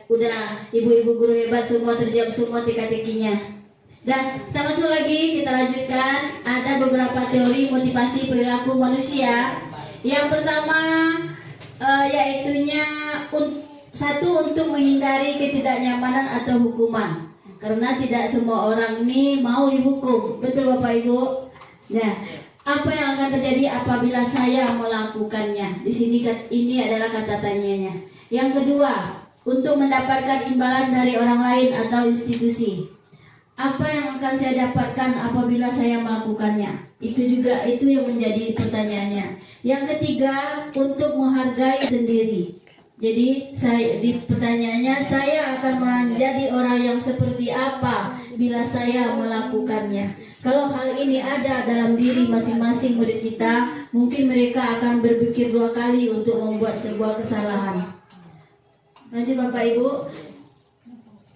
S4: Udah, ibu-ibu guru hebat semua terjawab semua teka-tekinya. Dan kita masuk lagi, kita lanjutkan. Ada beberapa teori motivasi perilaku manusia. Yang pertama yaitunya satu, untuk menghindari ketidaknyamanan atau hukuman. Karena tidak semua orang ini mau dihukum. Betul Bapak Ibu? Nah, apa yang akan terjadi apabila saya melakukannya? Di sini ini adalah kata tanyanya. Yang kedua, untuk mendapatkan imbalan dari orang lain atau institusi. Apa yang akan saya dapatkan apabila saya melakukannya? Itu yang menjadi pertanyaannya. Yang ketiga, untuk menghargai sendiri. Jadi di pertanyaannya, saya akan menjadi orang yang seperti apa bila saya melakukannya. Kalau hal ini ada dalam diri masing-masing murid kita, mungkin mereka akan berpikir 2 kali untuk membuat sebuah kesalahan. Lanjut Bapak Ibu.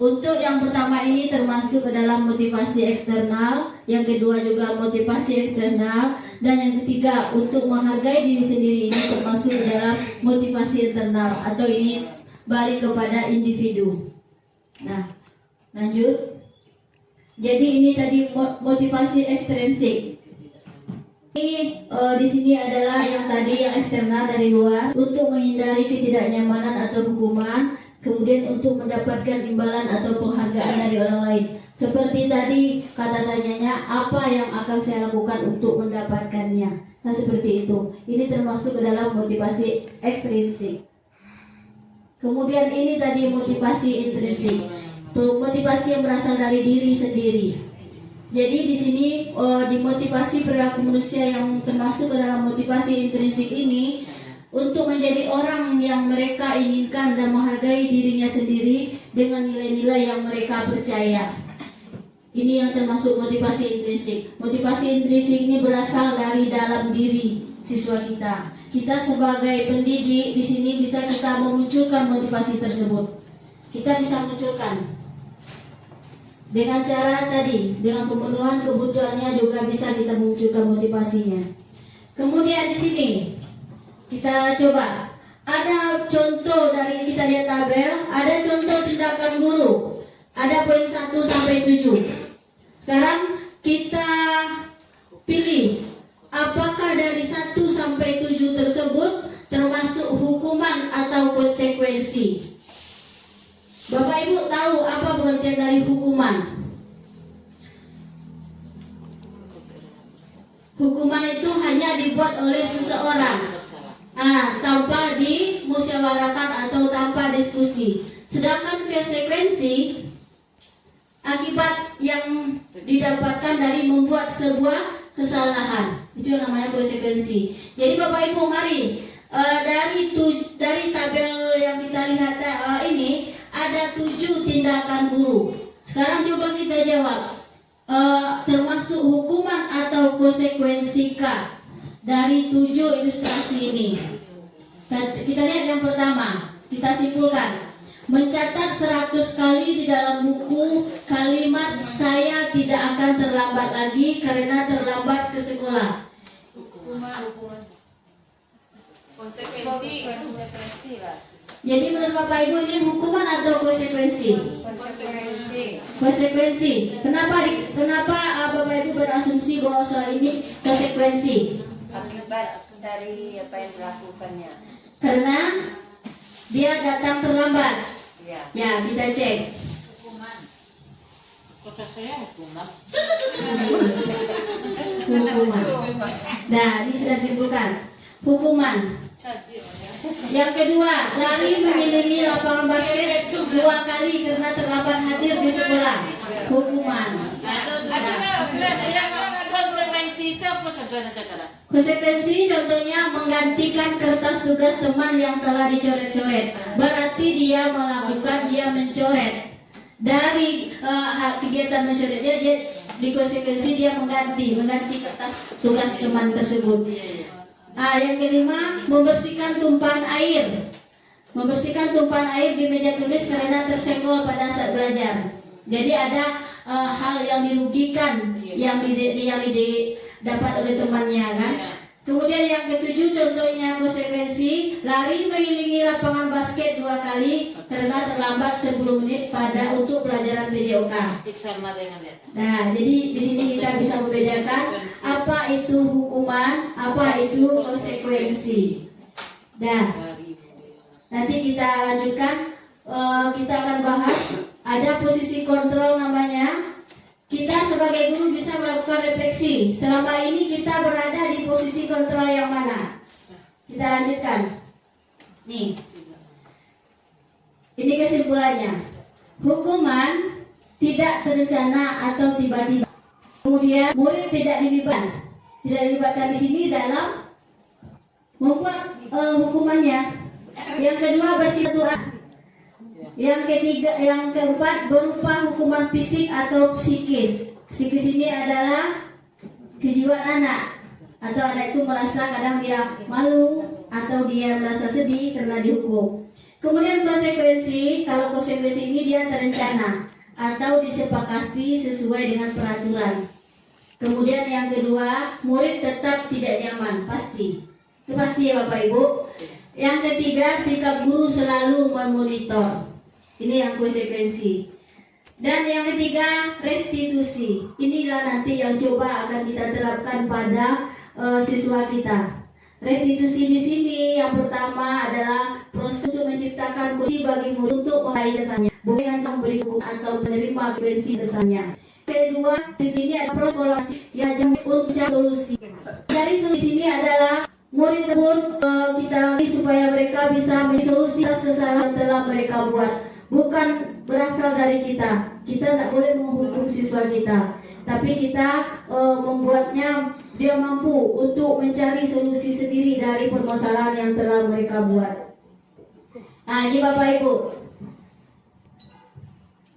S4: Untuk yang pertama ini termasuk ke dalam motivasi eksternal, yang kedua juga motivasi eksternal, dan yang ketiga untuk menghargai diri sendiri ini termasuk ke dalam motivasi internal, atau ini balik kepada individu. Nah, lanjut. Jadi ini tadi motivasi ekstrinsik. Ini di sini adalah yang tadi yang eksternal dari luar, untuk menghindari ketidaknyamanan atau hukuman. Kemudian untuk mendapatkan imbalan atau penghargaan dari orang lain. Seperti tadi kata tanyanya, apa yang akan saya lakukan untuk mendapatkannya? Nah seperti itu. Ini termasuk ke dalam motivasi ekstrinsik. Kemudian ini tadi motivasi intrinsik. Motivasi yang berasal dari diri sendiri. Jadi di sini di motivasi perilaku manusia yang termasuk ke dalam motivasi intrinsik ini, untuk menjadi orang yang mereka inginkan dan menghargai dirinya sendiri dengan nilai-nilai yang mereka percaya. Ini yang termasuk motivasi intrinsik. Motivasi intrinsik ini berasal dari dalam diri siswa kita. Kita sebagai pendidik di sini bisa kita memunculkan motivasi tersebut. Kita bisa munculkan dengan cara tadi, dengan pemenuhan kebutuhannya juga bisa kita munculkan motivasinya. Kemudian di sini kita coba, ada contoh dari kita lihat tabel, ada contoh tindakan guru, ada poin 1 sampai 7. Sekarang kita pilih apakah dari 1 sampai 7 tersebut termasuk hukuman atau konsekuensi. Bapak Ibu tahu apa pengertian dari hukuman? Hukuman itu hanya dibuat oleh seseorang tanpa dimusyawarahkan atau tanpa diskusi. Sedangkan konsekuensi akibat yang didapatkan dari membuat sebuah kesalahan itu namanya konsekuensi. Jadi Bapak Ibu, mari dari tabel yang kita lihat ini ada 7 tindakan guru. Sekarang coba kita jawab, termasuk hukuman atau konsekuensikah dari 7 ilustrasi ini? Kita lihat yang pertama, kita simpulkan. Mencatat 100 kali di dalam buku kalimat "saya tidak akan terlambat lagi karena terlambat ke sekolah".
S2: Konsekuensi lah.
S4: Jadi menurut Bapak Ibu ini hukuman atau konsekuensi? Konsekuensi. Kenapa Bapak Ibu berasumsi bahwa soal ini konsekuensi?
S2: Akibat dari apa yang dilakukannya.
S4: Karena dia datang terlambat. Ya, kita cek.
S2: Kata saya hukuman.
S4: Hukuman. Nah, ini sudah simpulkan. Hukuman. Yang kedua, lari mengelilingi lapangan basket 2 kali karena terlambat hadir di sekolah. Hukuman.
S2: Konsekuensi itu apa contohnya?
S4: Konsekuensi contohnya menggantikan kertas tugas teman yang telah dicoret-coret. Berarti dia mencoret. Dari kegiatan mencoret dia di konsekuensi dia mengganti kertas tugas teman tersebut. Yang kelima, membersihkan tumpahan air. Membersihkan tumpahan air di meja tulis karena tersenggol pada saat belajar. Jadi ada hal yang dirugikan yang didapat oleh temannya kan. Kemudian yang ketujuh contohnya konsekuensi, lari mengelilingi lapangan basket 2 kali karena terlambat 10 menit untuk pelajaran PJOK. Nah, jadi di sini kita bisa membedakan apa itu hukuman, apa itu konsekuensi. Nah, nanti kita lanjutkan, kita akan bahas ada posisi kontrol namanya. Kita sebagai guru bisa melakukan refleksi. Selama ini kita berada di posisi kontrol yang mana? Kita lanjutkan. Nih. Ini kesimpulannya. Hukuman tidak terencana atau tiba-tiba. Kemudian murid tidak dilibatkan di sini dalam membuat hukumannya. Yang kedua bersifat yang keempat berupa hukuman fisik atau psikis. Psikis ini adalah kejiwaan anak, atau anak itu merasa kadang dia malu atau dia merasa sedih karena dihukum. Kemudian konsekuensi, kalau konsekuensi ini dia terencana atau disepakati sesuai dengan peraturan. Kemudian yang kedua, murid tetap tidak nyaman, pasti. Itu pasti ya Bapak Ibu. Yang ketiga, sikap guru selalu memonitor. Ini yang konsekuensi. Dan yang ketiga, restitusi. Inilah nanti yang coba akan kita terapkan pada siswa kita. Restitusi di sini yang pertama adalah proses untuk menciptakan kondisi bagi murid untuk meraih jasanya, bukan memberi hukum atau menerima konsekuensi jasanya. Kedua, di sini ada proses kolaborasi yang untuk mencari solusi. Dari solusi ini adalah murid pun kita supaya mereka bisa mencari solusi atas kesalahan yang telah mereka buat. Bukan berasal dari kita. Kita tidak boleh menghukum siswa kita, tapi kita membuatnya dia mampu untuk mencari solusi sendiri dari permasalahan yang telah mereka buat. Nah, ini Bapak Ibu.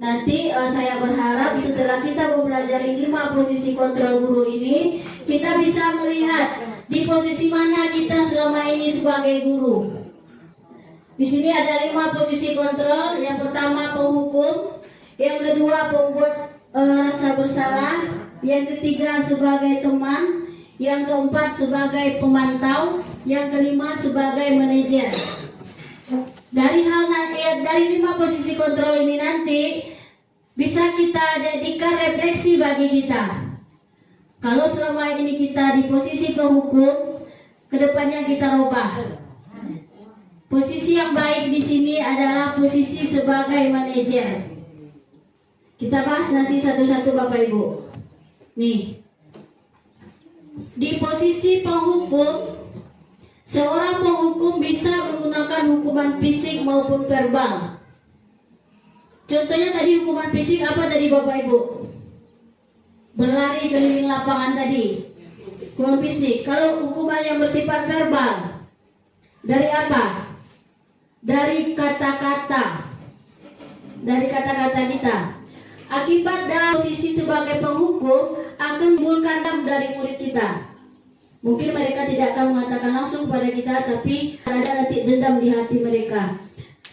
S4: Nanti saya berharap setelah kita mempelajari 5 posisi kontrol guru ini, kita bisa melihat di posisi mana kita selama ini sebagai guru. Di sini ada 5 posisi kontrol. Yang pertama penghukum, yang kedua pembuat rasa bersalah, yang ketiga sebagai teman, yang keempat sebagai pemantau, yang kelima sebagai manajer. Dari 5 posisi kontrol ini nanti bisa kita jadikan refleksi bagi kita. Kalau selama ini kita di posisi penghukum, kedepannya kita rubah. Posisi yang baik di sini adalah posisi sebagai manajer. Kita bahas nanti satu-satu Bapak Ibu. Nih. di posisi penghukum, seorang penghukum bisa menggunakan hukuman fisik maupun verbal. Contohnya tadi hukuman fisik apa tadi Bapak Ibu? Berlari keliling lapangan tadi, hukuman fisik. Kalau hukuman yang bersifat verbal, dari apa? Dari kata-kata, dari kata-kata kita. Akibat dari posisi sebagai penghukum akan menimbulkan dendam dari murid kita. Mungkin mereka tidak akan mengatakan langsung kepada kita, tapi ada nanti dendam di hati mereka.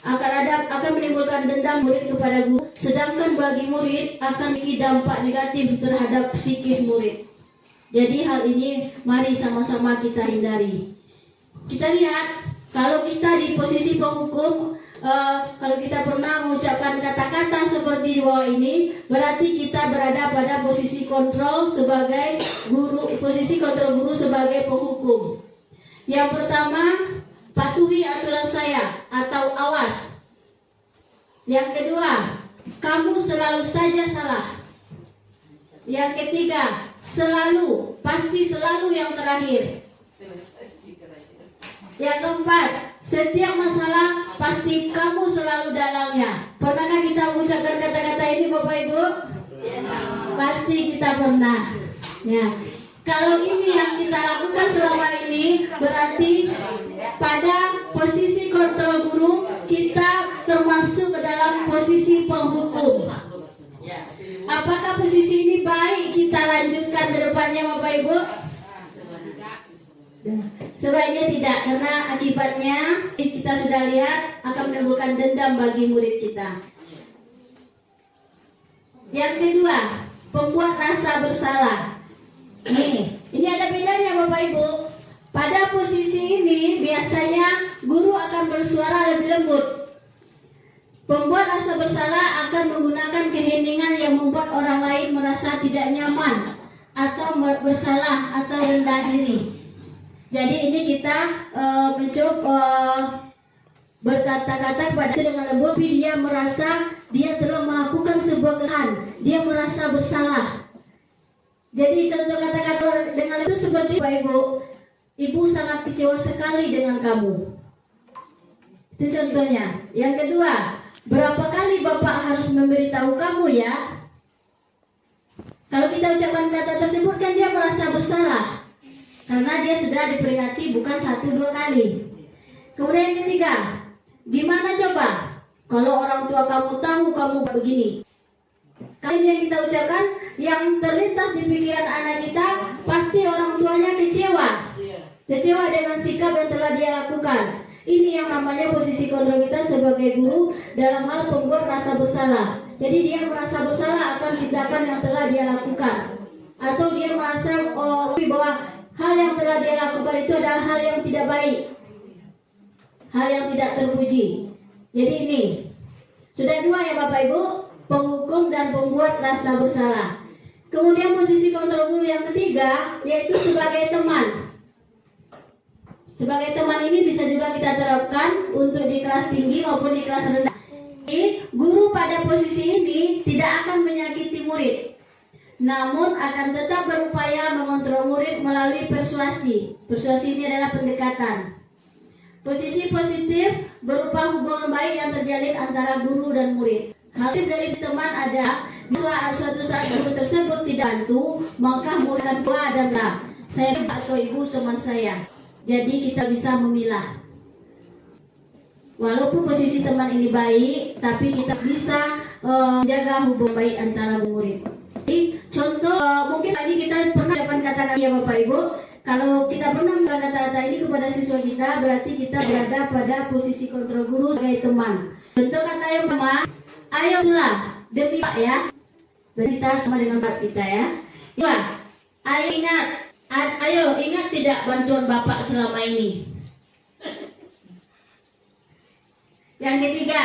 S4: Akan menimbulkan dendam murid kepada guru, sedangkan bagi murid akan memiliki dampak negatif terhadap psikis murid. Jadi hal ini mari sama-sama kita hindari. Kita lihat kalau kita di posisi penghukum, kalau kita pernah mengucapkan kata-kata seperti di bawah ini, berarti kita berada pada posisi kontrol sebagai guru, posisi kontrol guru sebagai penghukum. Yang pertama, patuhi aturan saya atau awas. Yang kedua, kamu selalu saja salah. Yang ketiga, selalu, pasti selalu yang terakhir. Yang keempat, setiap masalah pasti kamu selalu dalamnya. Pernahkah kita mengucapkan kata-kata ini Bapak Ibu? Pasti kita pernah. Ya. Kalau ini yang kita lakukan selama ini, berarti pada posisi kontrol guru kita termasuk ke dalam posisi penghukum. Apakah posisi ini baik kita lanjutkan ke depannya Bapak Ibu? Sebaiknya tidak, karena akibatnya kita sudah lihat akan menimbulkan dendam bagi murid kita. Yang kedua, pembuat rasa bersalah. Ini ada bedanya Bapak Ibu. Pada posisi ini biasanya guru akan bersuara lebih lembut. Pembuat rasa bersalah akan menggunakan keheningan yang membuat orang lain merasa tidak nyaman atau bersalah atau rendah diri. Jadi ini kita mencoba berkata-kata kepada itu dengan lembut, tapi dia merasa dia telah melakukan sebuah kesalahan, dia merasa bersalah. Jadi contoh kata-kata dengan itu seperti Bapak Ibu, Ibu sangat kecewa sekali dengan kamu. Itu contohnya. Yang kedua, berapa kali Bapak harus memberitahu kamu ya? Kalau kita ucapkan kata tersebut kan dia merasa bersalah, karena dia sudah diperingati bukan 1-2 kali. Kemudian yang ketiga, gimana coba kalau orang tua kamu tahu kamu begini? Kali yang kita ucapkan, yang terlintas di pikiran anak kita, pasti orang tuanya kecewa dengan sikap yang telah dia lakukan. Ini yang namanya posisi kontrol kita sebagai guru dalam hal pembuat rasa bersalah. Jadi dia merasa bersalah akan tindakan yang telah dia lakukan, atau dia merasa bahwa hal yang telah dia lakukan itu adalah hal yang tidak baik, hal yang tidak terpuji. Jadi ini sudah 2 ya Bapak Ibu, penghukum dan pembuat rasa bersalah. Kemudian posisi kontrol guru yang ketiga yaitu sebagai teman. Sebagai teman ini bisa juga kita terapkan untuk di kelas tinggi maupun di kelas rendah. Guru pada posisi ini tidak akan menyakiti murid, namun akan tetap berupaya mengontrol murid melalui persuasi. Persuasi ini adalah pendekatan. Posisi positif berupa hubungan baik yang terjalin antara guru dan murid. Hal dari teman ada, bila suatu saat guru tersebut tidak bantu, maka murid akan tua adalah saya atau ibu teman saya. Jadi kita bisa memilah. Walaupun posisi teman ini baik, tapi kita bisa menjaga hubungan baik antara murid. Jadi contoh mungkin tadi kita pernah ucapkan kata-kata ya Bapak Ibu. Kalau kita pernah menggunakan kata-kata ini kepada siswa kita, berarti kita berada pada posisi kontrol guru sebagai teman. Contoh kata yang pertama, ayolah demi Pak ya. Berarti kita sama dengan Pak kita ya. Dua, ayo ingat tidak bantuan Bapak selama ini. Yang ketiga,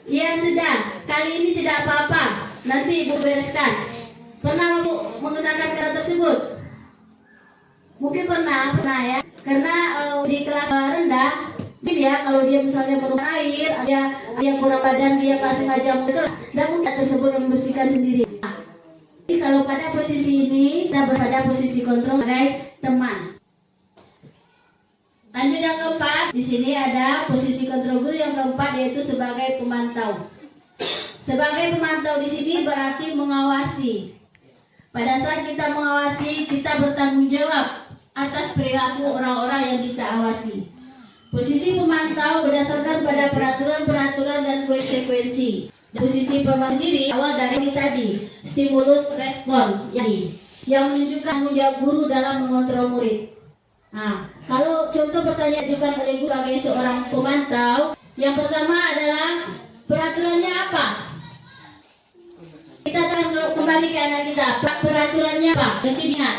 S4: ya sudah, kali ini tidak apa-apa, nanti Ibu bereskan. Pernah Ibu menggunakan kata tersebut? Mungkin pernah ya. Karena di kelas rendah, ya kalau dia misalnya menumpang air, dia kurang badan, dia nggak sengaja kelas, dan mungkin tersebut yang membersihkan sendiri. Kalau pada posisi ini, kita berada posisi kontrol sebagai teman. Lanjut yang keempat, di sini ada posisi kontrol guru yang keempat, yaitu sebagai pemantau. Sebagai pemantau di sini berarti mengawasi. Pada saat kita mengawasi, kita bertanggung jawab atas perilaku orang-orang yang kita awasi. Posisi pemantau berdasarkan pada peraturan-peraturan dan konsekuensi. Posisi pemantau sendiri awal dari tadi, stimulus respon, yang menunjukkan tanggung jawab guru dalam mengontrol murid. Nah, kalau contoh pertanyaan diajukan oleh guru sebagai seorang pemantau, yang pertama adalah peraturannya apa? Kita akan kembali ke anak kita. Peraturannya apa? Berarti ingat.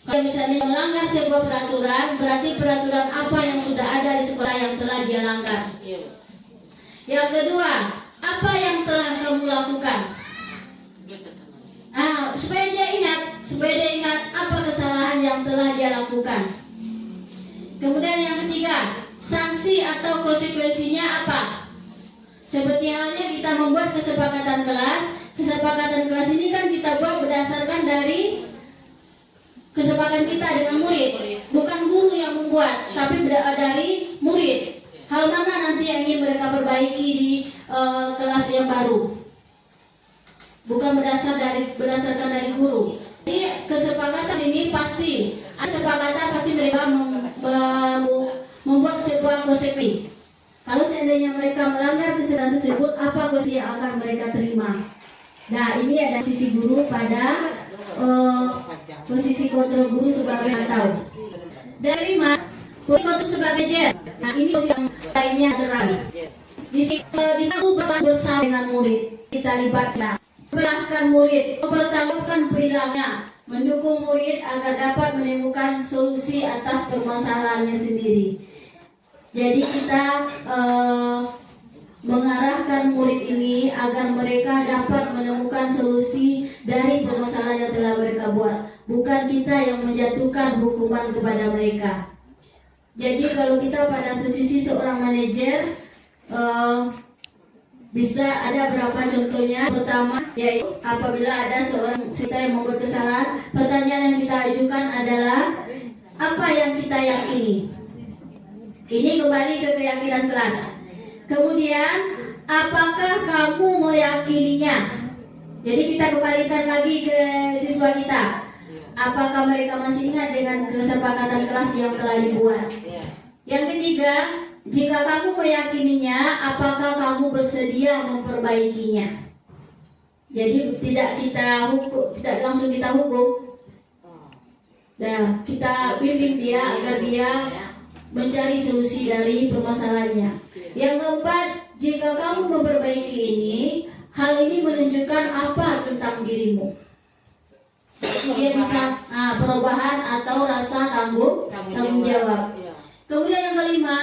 S4: Kalau misalnya melanggar sebuah peraturan, berarti peraturan apa yang sudah ada di sekolah yang telah dia langgar. Yang kedua, apa yang telah kamu lakukan? Supaya dia ingat apa kesalahan yang telah dia lakukan. Kemudian yang ketiga, sanksi atau konsekuensinya apa? Seperti halnya kita membuat kesepakatan kelas. Kesepakatan kelas ini kan kita buat berdasarkan dari kesepakatan kita dengan murid. Bukan guru yang membuat, tapi dari murid. Hal mana nanti yang ingin mereka perbaiki di kelas yang baru. Bukan berdasarkan dari guru. Jadi kesepakatan ini pasti mereka membuat sebuah konsekuensi. Kalau seandainya mereka melanggar kesepakatan tersebut, apa konsekuensi yang akan mereka terima? Nah, ini ada sisi guru pada posisi kontrol guru sebagai pemantau. Dari mana? Posisi kontrol sebagai jet. Nah, ini posisi yang lainnya terakhir. Di situ bersama dengan murid, kita libatkan. Memperlakukan murid, mempertanggungjawabkan perilakunya, mendukung murid agar dapat menemukan solusi atas permasalahannya sendiri. Jadi kita mengarahkan murid ini agar mereka dapat menemukan solusi dari permasalahan yang telah mereka buat. Bukan kita yang menjatuhkan hukuman kepada mereka. Jadi kalau kita pada posisi seorang manajer, bisa ada berapa contohnya. Pertama, yaitu apabila ada seorang kita yang membuat kesalahan, pertanyaan yang kita ajukan adalah apa yang kita yakini. Ini kembali ke keyakinan kelas. Kemudian, apakah kamu meyakininya? Jadi kita kembalikan lagi ke siswa kita. Apakah mereka masih ingat dengan kesepakatan kelas yang telah dibuat? Yang ketiga, jika kamu meyakininya, apakah kamu bersedia memperbaikinya? Jadi tidak langsung kita hukum. Nah, kita bimbing dia agar dia mencari solusi dari permasalahannya. Yang keempat, jika kamu memperbaiki ini, hal ini menunjukkan apa tentang dirimu. Dia bisa perubahan atau rasa tanggung jawab. Kemudian yang kelima,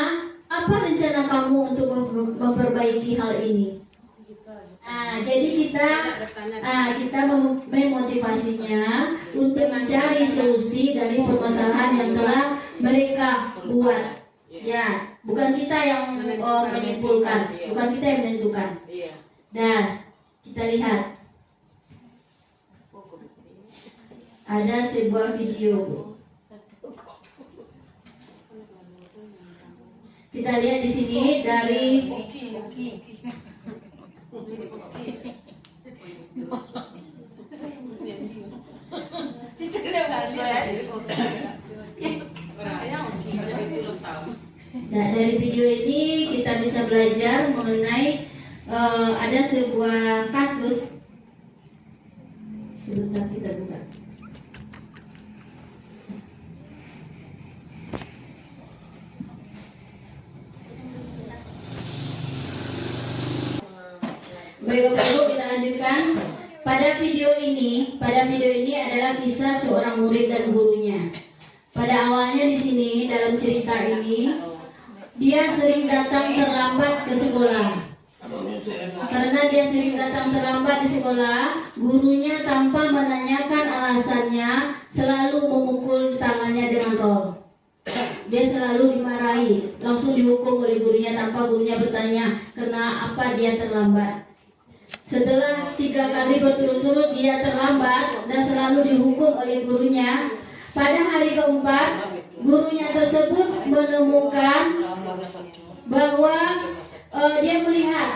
S4: apa rencana kamu untuk memperbaiki hal ini? Jadi kita memotivasinya untuk mencari solusi dari permasalahan yang telah mereka buat. Ya, bukan kita yang menyimpulkan, bukan kita yang menentukan. Nah, kita lihat ada sebuah video. Kita lihat di sini dari Nah, dari video ini kita bisa belajar mengenai ada sebuah kasus. Sebentar kita buka. Baik Bapak Ibu, kita lanjutkan. Pada video ini adalah kisah seorang murid dan gurunya. Pada awalnya di sini dalam cerita ini, dia sering datang terlambat ke sekolah. Karena dia sering datang terlambat di sekolah, gurunya tanpa menanyakan alasannya selalu memukul tangannya dengan rol. Dia selalu dimarahi, langsung dihukum oleh gurunya tanpa gurunya bertanya kenapa dia terlambat. Setelah 3 kali berturut-turut dia terlambat dan selalu dihukum oleh gurunya, pada hari keempat gurunya tersebut menemukan bahwa dia melihat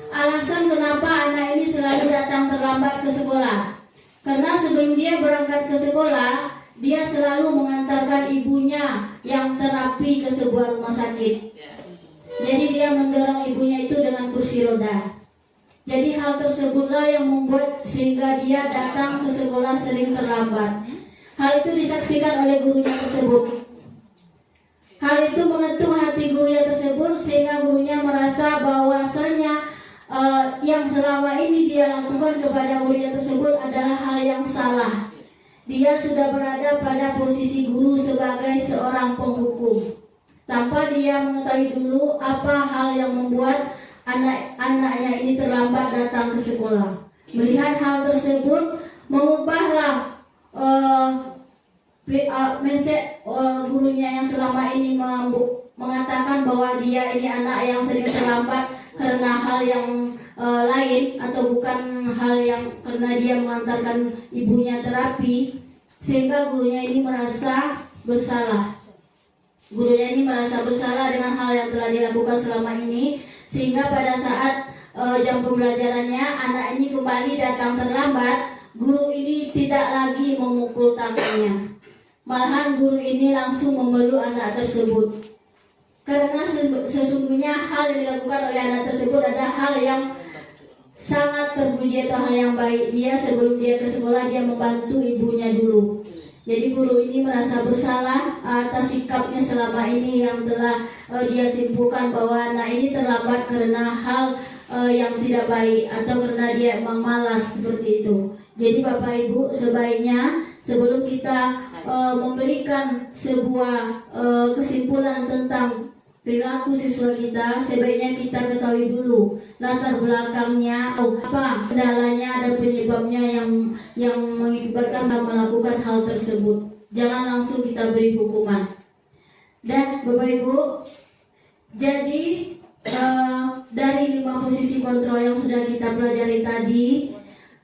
S4: alasan kenapa anak ini selalu datang terlambat ke sekolah. Karena sebelum dia berangkat ke sekolah, dia selalu mengantarkan ibunya yang terapi ke sebuah rumah sakit. Jadi dia mendorong ibunya itu dengan kursi roda. Jadi hal tersebutlah yang membuat sehingga dia datang ke sekolah sering terlambat. Hal itu disaksikan oleh gurunya tersebut. Hal itu menyentuh hati gurunya tersebut sehingga gurunya merasa bahwasanya yang selama ini dia lakukan kepada muridnya tersebut adalah hal yang salah. Dia sudah berada pada posisi guru sebagai seorang penghukum, tanpa dia mengetahui dulu apa hal yang membuat anak-anaknya ini terlambat datang ke sekolah. Melihat hal tersebut, mengubahlah mindset gurunya yang selama ini mengatakan bahwa dia ini anak yang sering terlambat karena hal yang lain atau bukan hal yang karena dia mengantarkan ibunya terapi, sehingga gurunya ini merasa bersalah. Gurunya ini merasa bersalah dengan hal yang telah dilakukan selama ini, sehingga pada saat jam pembelajarannya anak ini kembali datang terlambat, guru ini tidak lagi memukul tangannya. Malahan guru ini langsung memeluk anak tersebut. Karena sesungguhnya hal yang dilakukan oleh anak tersebut adalah hal yang sangat terpuji atau hal yang baik. Dia sebelum dia ke sekolah dia membantu ibunya dulu. Jadi guru ini merasa bersalah atas sikapnya selama ini yang telah dia simpulkan bahwa anak ini terlambat karena hal yang tidak baik atau karena dia emang malas seperti itu. Jadi Bapak Ibu, sebaiknya sebelum kita memberikan sebuah kesimpulan tentang perilaku siswa kita, sebaiknya kita ketahui dulu latar belakangnya, apa kendalanya dan penyebabnya yang mengakibatkan melakukan hal tersebut. Jangan langsung kita beri hukuman. Dan Bapak Ibu, jadi dari 5 posisi kontrol yang sudah kita pelajari tadi,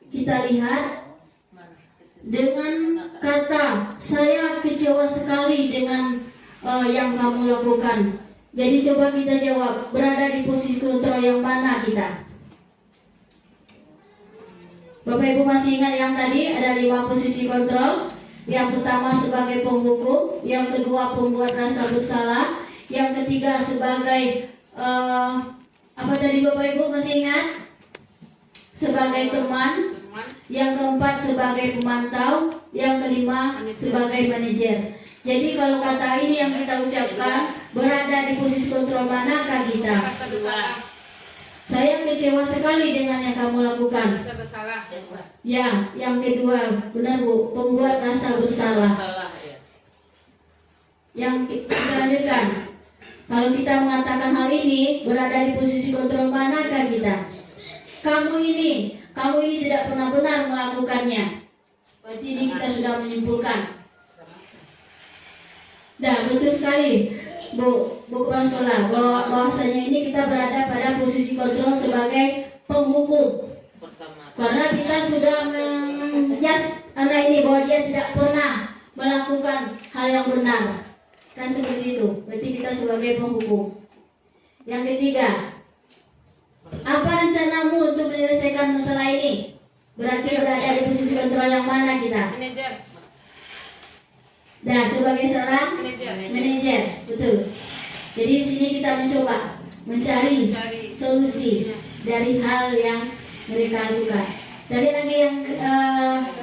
S4: kita lihat dengan kata saya kecewa sekali dengan yang kamu lakukan. Jadi coba kita jawab, berada di posisi kontrol yang mana kita? Bapak Ibu masih ingat yang tadi ada 5 posisi kontrol? Yang pertama sebagai penghukum, yang kedua pembuat rasa bersalah, yang ketiga sebagai apa tadi Bapak Ibu masih ingat? Sebagai teman, yang keempat sebagai pemantau, yang kelima sebagai manajer. Jadi kalau kata ini yang kita ucapkan, berada di posisi kontrol manakah kita? Saya kecewa sekali dengan yang kamu lakukan. Ya, yang kedua, benar Bu, pembuat rasa bersalah. Yang kita lanjutkan, kalau kita mengatakan hal ini, berada di posisi kontrol manakah kita? Kamu ini tidak pernah benar melakukannya. Berarti ini kita sudah menyimpulkan. Nah, betul sekali Bu Kepala Sekolah, bahwasanya ini kita berada pada posisi kontrol sebagai penghukum. Karena kita sudah menjudge anak ini bahwa dia tidak pernah melakukan hal yang benar. Kan seperti itu. Berarti kita sebagai penghukum. Yang ketiga, apa rencanamu untuk menyelesaikan masalah ini? Berarti berada di posisi kontrol yang mana kita?
S2: Manajer.
S4: Nah, sebagai seorang manajer, betul. Jadi di sini kita mencoba mencari solusi dari hal yang mereka lakukan. Dari lagi yang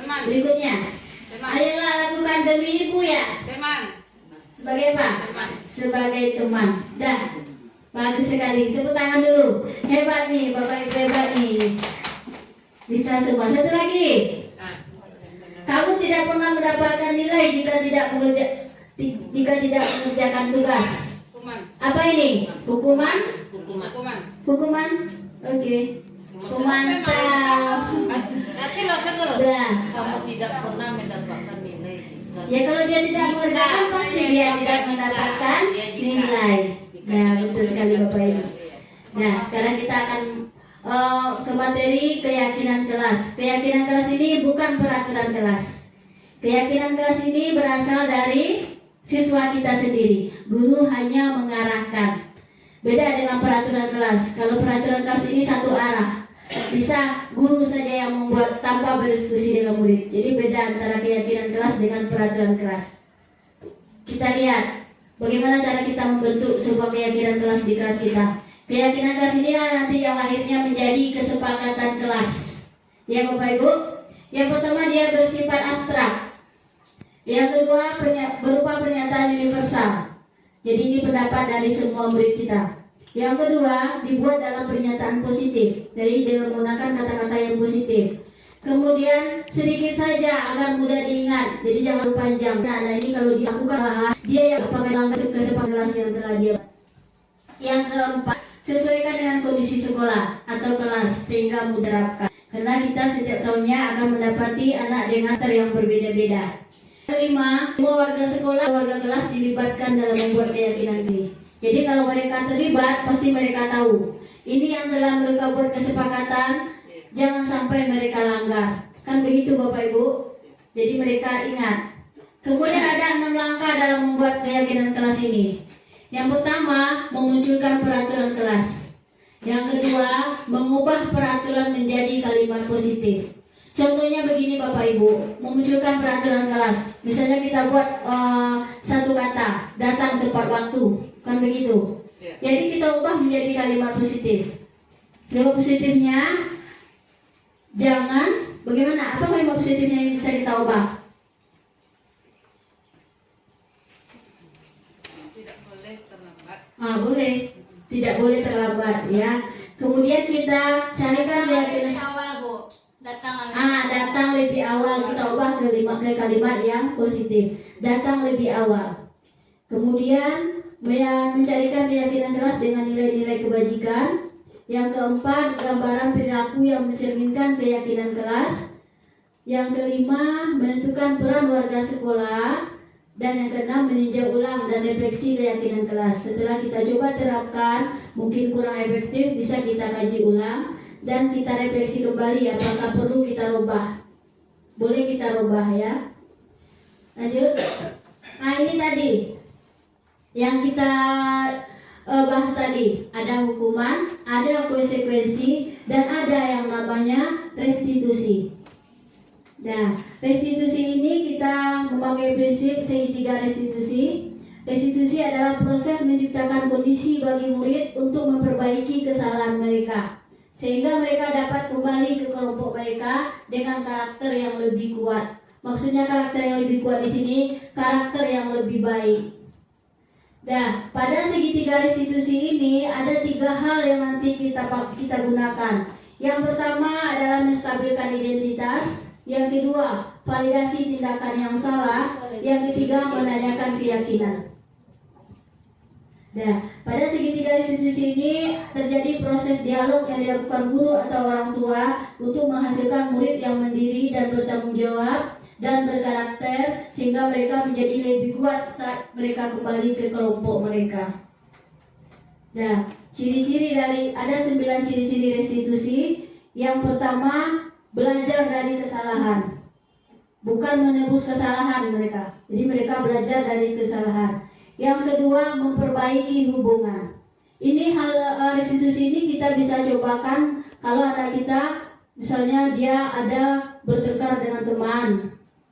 S4: berikutnya, ayolah lakukan demi ibu ya. Sebagai apa? Sebagai teman. Dah, bagus sekali. Tepuk tangan dulu. Hebat nih, Bapak Ibu, hebat nih. Bisa semua. Satu lagi. Kamu tidak pernah mendapatkan nilai jika tidak mengerjakan tugas. Apa ini? Hukuman? Hukuman? Oke. Mantap.
S2: Nanti lo coba.
S4: Nah,
S2: Kamu tidak pernah mendapatkan nilai.
S4: ya kalau dia tidak mengerjakan pasti dia tidak mendapatkan nilai. Nah, betul sekali Bapak Ibu. Nah, sekarang kita akan ke materi keyakinan kelas. Keyakinan kelas ini bukan peraturan kelas. Keyakinan kelas ini berasal dari siswa kita sendiri. Guru hanya mengarahkan. Beda dengan peraturan kelas. Kalau peraturan kelas ini satu arah, bisa guru saja yang membuat tanpa berdiskusi dengan murid. Jadi beda antara keyakinan kelas dengan peraturan kelas. Kita lihat bagaimana cara kita membentuk sebuah keyakinan kelas di kelas kita. Keyakinan kelas inilah nanti yang akhirnya menjadi kesepakatan kelas. Ya Bapak Ibu. Yang pertama dia bersifat abstrak. Yang kedua berupa pernyataan universal. Jadi ini pendapat dari semua murid kita. Yang kedua dibuat dalam pernyataan positif. Jadi dengan menggunakan kata-kata yang positif. Kemudian sedikit saja agar mudah diingat. Jadi jangan panjang. Nah ini kalau dilakukan dia yang pakai langkah kesepakatan kelas yang telah dia. Yang keempat, sesuaikan dengan kondisi sekolah atau kelas sehingga mudah diterapkan. Karena kita setiap tahunnya akan mendapati anak dengan karakter yang berbeda-beda. Kelima, semua warga sekolah, warga kelas dilibatkan dalam membuat keyakinan ini. Jadi kalau mereka terlibat, pasti mereka tahu. Ini yang telah mereka buat kesepakatan, jangan sampai mereka langgar. Kan begitu Bapak Ibu? Jadi mereka ingat. Kemudian ada 6 langkah dalam membuat keyakinan kelas ini. Yang pertama, memunculkan peraturan kelas. Yang kedua, mengubah peraturan menjadi kalimat positif. Contohnya begini Bapak Ibu, memunculkan peraturan kelas. Misalnya kita buat satu kata, datang tepat waktu, kan begitu. Jadi kita ubah menjadi kalimat positif. Kalimat positifnya, jangan, bagaimana? Apa kalimat positifnya yang bisa kita ubah?
S2: Tidak boleh terlambat.
S4: Boleh, tidak boleh terlambat ya. Kemudian kita carikan keyakinan.
S2: Awal Bu, datang
S4: Datang lebih awal, kita ubah ke kalimat yang positif. Datang lebih awal. Kemudian mencarikan keyakinan kelas dengan nilai-nilai kebajikan. Yang keempat, gambaran perilaku yang mencerminkan keyakinan kelas. Yang kelima, menentukan peran warga sekolah. Dan yang keenam, meninjau ulang dan refleksi keyakinan kelas. Setelah kita coba terapkan, mungkin kurang efektif, bisa kita kaji ulang dan kita refleksi kembali apakah perlu kita rubah. Boleh kita rubah ya. Lanjut. Nah ini tadi yang kita bahas tadi. Ada hukuman, ada konsekuensi, dan ada yang namanya restitusi. Nah, restitusi ini kita memakai prinsip segitiga restitusi. Restitusi adalah proses menciptakan kondisi bagi murid untuk memperbaiki kesalahan mereka, sehingga mereka dapat kembali ke kelompok mereka dengan karakter yang lebih kuat. Maksudnya karakter yang lebih kuat di sini, karakter yang lebih baik. Nah, pada segitiga restitusi ini ada 3 hal yang nanti kita gunakan. Yang pertama adalah menstabilkan identitas. Yang kedua, validasi tindakan yang salah. Yang ketiga, menanyakan keyakinan. Nah, pada segitiga restitusi ini terjadi proses dialog yang dilakukan guru atau orang tua untuk menghasilkan murid yang mandiri dan bertanggung jawab dan berkarakter sehingga mereka menjadi lebih kuat saat mereka kembali ke kelompok mereka. Nah, ciri-ciri ada 9 ciri-ciri restitusi. Yang pertama, belajar dari kesalahan, bukan menebus kesalahan mereka. Jadi mereka belajar dari kesalahan. Yang kedua, memperbaiki hubungan. Ini hal restitusi ini kita bisa cobakan kalau anak kita misalnya dia ada bertengkar dengan teman,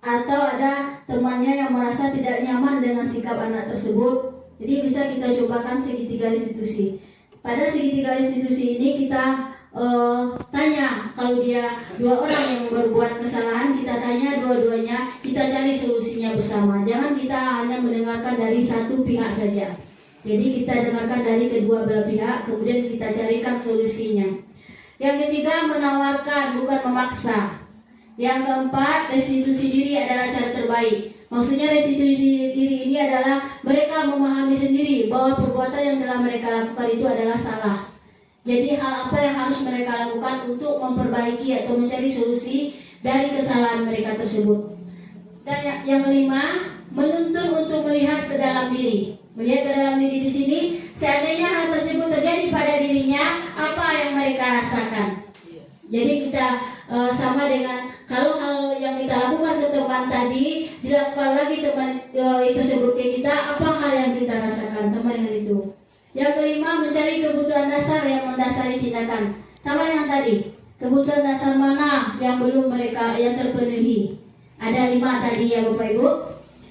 S4: atau ada temannya yang merasa tidak nyaman dengan sikap anak tersebut. Jadi bisa kita cobakan segitiga restitusi. Pada segitiga restitusi ini kita tanya, kalau dia 2 orang yang berbuat kesalahan, kita tanya dua-duanya, kita cari solusinya bersama. Jangan kita hanya mendengarkan dari satu pihak saja. Jadi kita dengarkan dari kedua belah pihak, kemudian kita carikan solusinya. Yang ketiga, menawarkan, bukan memaksa. Yang keempat, restitusi diri adalah cara terbaik. Maksudnya restitusi diri ini adalah mereka memahami sendiri bahwa perbuatan yang telah mereka lakukan itu adalah salah. Jadi hal apa yang harus mereka lakukan untuk memperbaiki atau mencari solusi dari kesalahan mereka tersebut. Dan yang kelima, menuntun untuk melihat ke dalam diri. Melihat ke dalam diri di sini, seandainya hal tersebut terjadi pada dirinya, apa yang mereka rasakan? Jadi kita sama dengan kalau hal yang kita lakukan ke teman tadi dilakukan lagi teman tersebut ke kita, apa hal yang kita rasakan? Sama dengan itu. Yang kelima, mencari kebutuhan dasar yang mendasari tindakan. Sama dengan tadi, kebutuhan dasar mana yang belum mereka yang terpenuhi? Ada 5 tadi ya Bapak Ibu.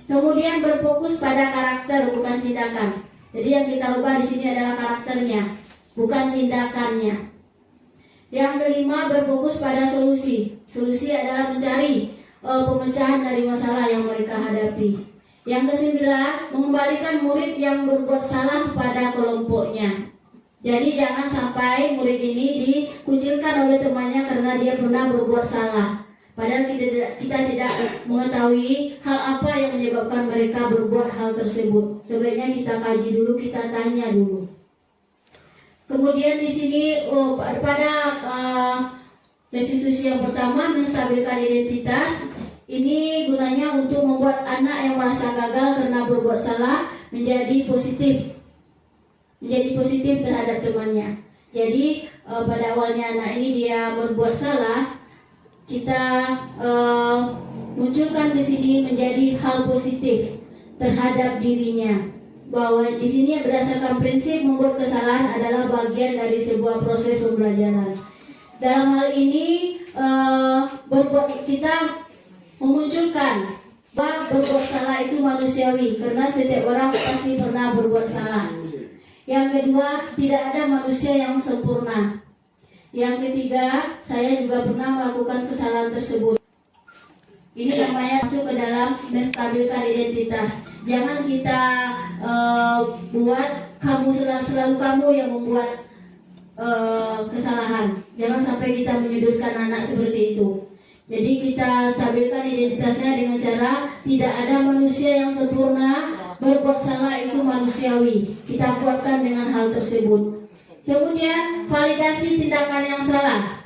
S4: Kemudian berfokus pada karakter bukan tindakan. Jadi yang kita ubah di sini adalah karakternya, bukan tindakannya. Yang kelima, berfokus pada solusi. Solusi adalah mencari pemecahan dari masalah yang mereka hadapi. Yang kesembilan, mengembalikan murid yang berbuat salah pada kelompoknya. Jadi jangan sampai murid ini dikucilkan oleh temannya karena dia pernah berbuat salah. Padahal kita tidak mengetahui hal apa yang menyebabkan mereka berbuat hal tersebut. Sebaiknya kita kaji dulu, kita tanya dulu. Kemudian di sini pada restitusi yang pertama, menstabilkan identitas. Ini gunanya untuk membuat anak yang merasa gagal karena berbuat salah menjadi positif terhadap temannya. Jadi pada awalnya anak ini dia berbuat salah, kita munculkan di sini menjadi hal positif terhadap dirinya. Bahwa di sini berdasarkan prinsip membuat kesalahan adalah bagian dari sebuah proses pembelajaran. Dalam hal ini kita memunculkan bahwa berbuat salah itu manusiawi karena setiap orang pasti pernah berbuat salah. Yang kedua, tidak ada manusia yang sempurna. Yang ketiga, saya juga pernah melakukan kesalahan tersebut. Ini namanya masuk ke dalam menstabilkan identitas. Jangan kita buat selalu kamu yang membuat kesalahan. Jangan sampai kita menyudutkan anak seperti itu. Jadi kita stabilkan identitasnya dengan cara tidak ada manusia yang sempurna, berbuat salah itu manusiawi. Kita kuatkan dengan hal tersebut. Kemudian validasi tindakan yang salah.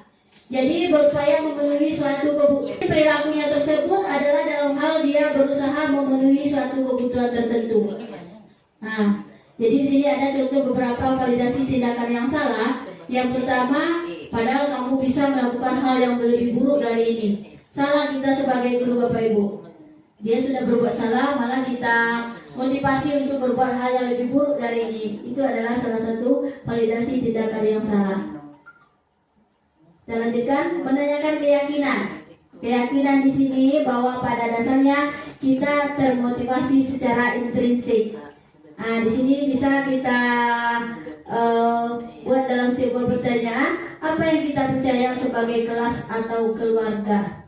S4: Jadi berupaya memenuhi suatu kebutuhan. Perilakunya tersebut adalah dalam hal dia berusaha memenuhi suatu kebutuhan tertentu. Nah, jadi di sini ada contoh beberapa validasi tindakan yang salah. Yang pertama, padahal kamu bisa melakukan hal yang lebih buruk dari ini. Salah kita sebagai guru Bapak Ibu. Dia sudah berbuat salah, malah kita motivasi untuk berbuat hal yang lebih buruk dari ini. Itu adalah salah satu validasi tindakan yang salah. Dan lanjutkan, menanyakan keyakinan. Keyakinan di sini bahwa pada dasarnya kita termotivasi secara intrinsik. Nah, di sini bisa kita buat dalam sebuah pertanyaan, apa yang kita percaya sebagai kelas atau keluarga.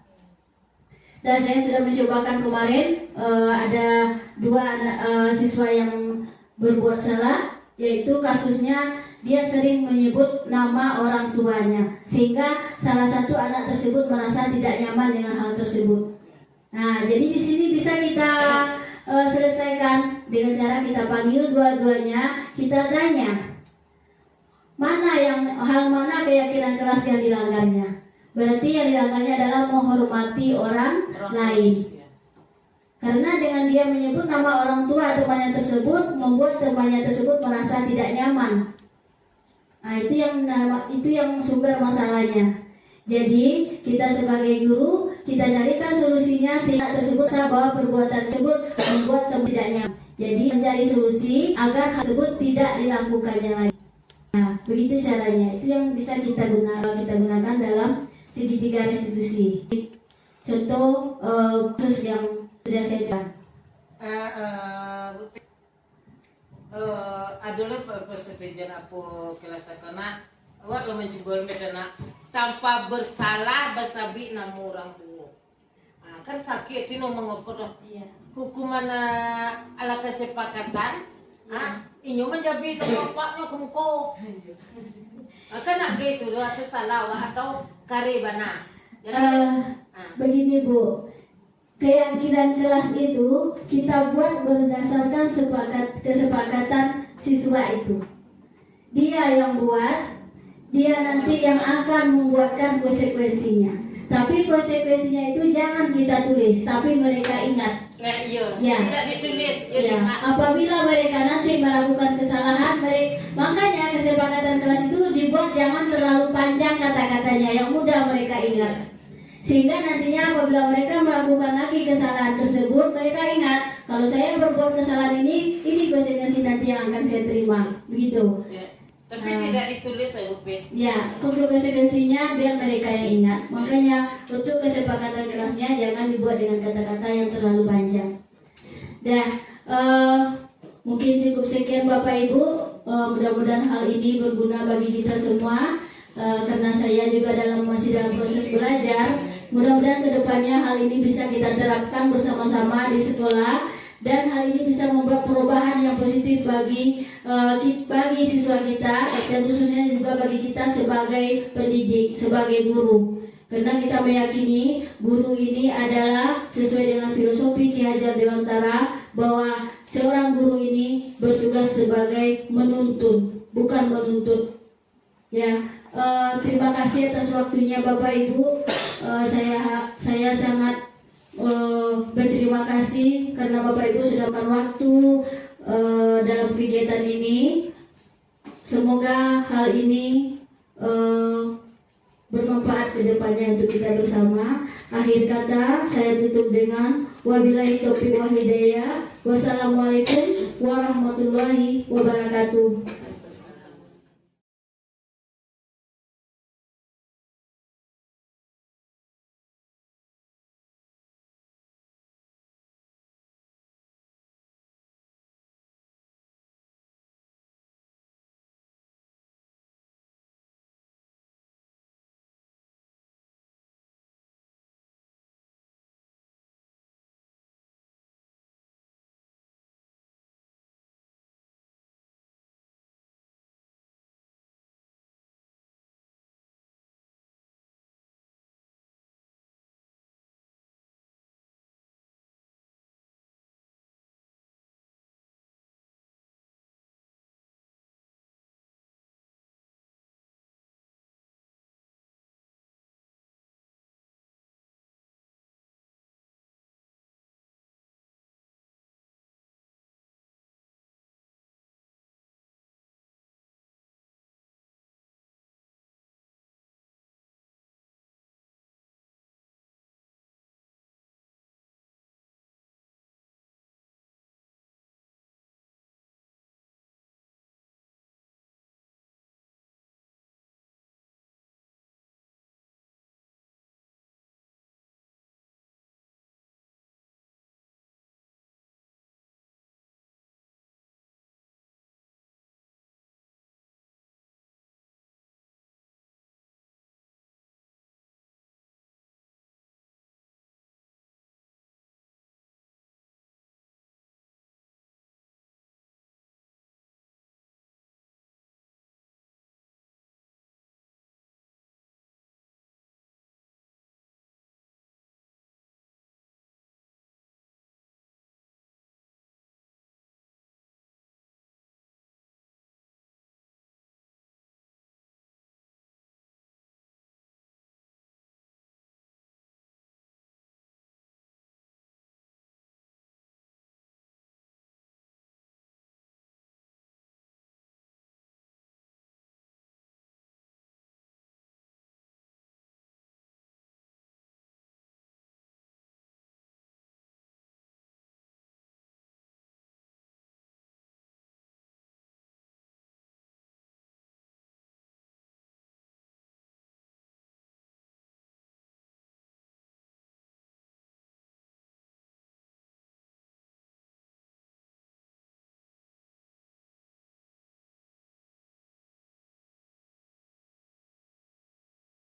S4: Dan saya sudah mencobakan kemarin, ada 2 siswa yang berbuat salah, yaitu kasusnya dia sering menyebut nama orang tuanya, sehingga salah satu anak tersebut merasa tidak nyaman dengan hal tersebut. Nah, jadi di sini bisa kita selesaikan dengan cara kita panggil dua-duanya, kita tanya hal mana keyakinan keras yang dilanggarnya. Berarti yang dilanggarnya adalah menghormati orang lain. Karena dengan dia menyebut nama orang tua temannya tersebut, membuat temannya tersebut merasa tidak nyaman. Nah, itu yang sumber masalahnya. Jadi kita sebagai guru, kita carikan solusinya sehingga tersebut bahwa perbuatan tersebut membuat teman tidak nyaman. Jadi mencari solusi agar hal tersebut tidak dilakukannya lagi. Nah, begitu caranya. Itu yang bisa kita gunakan dalam segitiga restitusi. Contoh khusus yang sudah saya coba.
S6: Adalah persetujuan apa kelas karena awak lo mencibur medana tanpa bersalah bersabi nama orang tua. Kan sakit itu mengopor. Hukuman ala kesepakatan. Inyo menjabi ke bapaknya ke muka. Kan nak gitu doa tu salah atau karibana.
S4: Begini Bu, keyakinan kelas itu kita buat berdasarkan kesepakatan siswa itu. Dia yang buat, dia nanti yang akan membuatkan konsekuensinya. Tapi konsekuensinya itu jangan kita tulis, tapi mereka ingat.
S6: Iya.
S4: Ya.
S6: Tidak ditulis.
S4: Ya, apabila mereka nanti melakukan kesalahan, makanya kesepakatan kelas itu dibuat jangan terlalu panjang kata-katanya, yang mudah mereka ingat. Sehingga nantinya apabila mereka melakukan lagi kesalahan tersebut, mereka ingat kalau saya berbuat kesalahan ini konsekuensi nanti yang akan saya terima, begitu.
S6: Ya. Tapi tidak ditulis ya Bu Pe.
S4: Ya, untuk konsekuensinya biar mereka yang ingat. Makanya untuk kesepakatan kelasnya jangan dibuat dengan kata-kata yang terlalu panjang. Dah, mungkin cukup sekian Bapak Ibu. Mudah-mudahan hal ini berguna bagi kita semua. Karena saya juga masih dalam proses belajar. Mudah-mudahan kedepannya hal ini bisa kita terapkan bersama-sama di sekolah. Dan hal ini bisa membuat perubahan yang positif bagi siswa kita, dan khususnya juga bagi kita sebagai pendidik, sebagai guru. Karena kita meyakini guru ini adalah sesuai dengan filosofi Ki Hajar Dewantara, bahwa seorang guru ini bertugas sebagai menuntun, bukan menuntut. Ya, terima kasih atas waktunya Bapak Ibu. Saya sangat berterima kasih karena Bapak Ibu sudah makan waktu dalam kegiatan ini. Semoga hal ini bermanfaat ke depannya untuk kita bersama. Akhir kata saya tutup dengan wabillahi taufiq wal hidayah. Wassalamualaikum warahmatullahi wabarakatuh.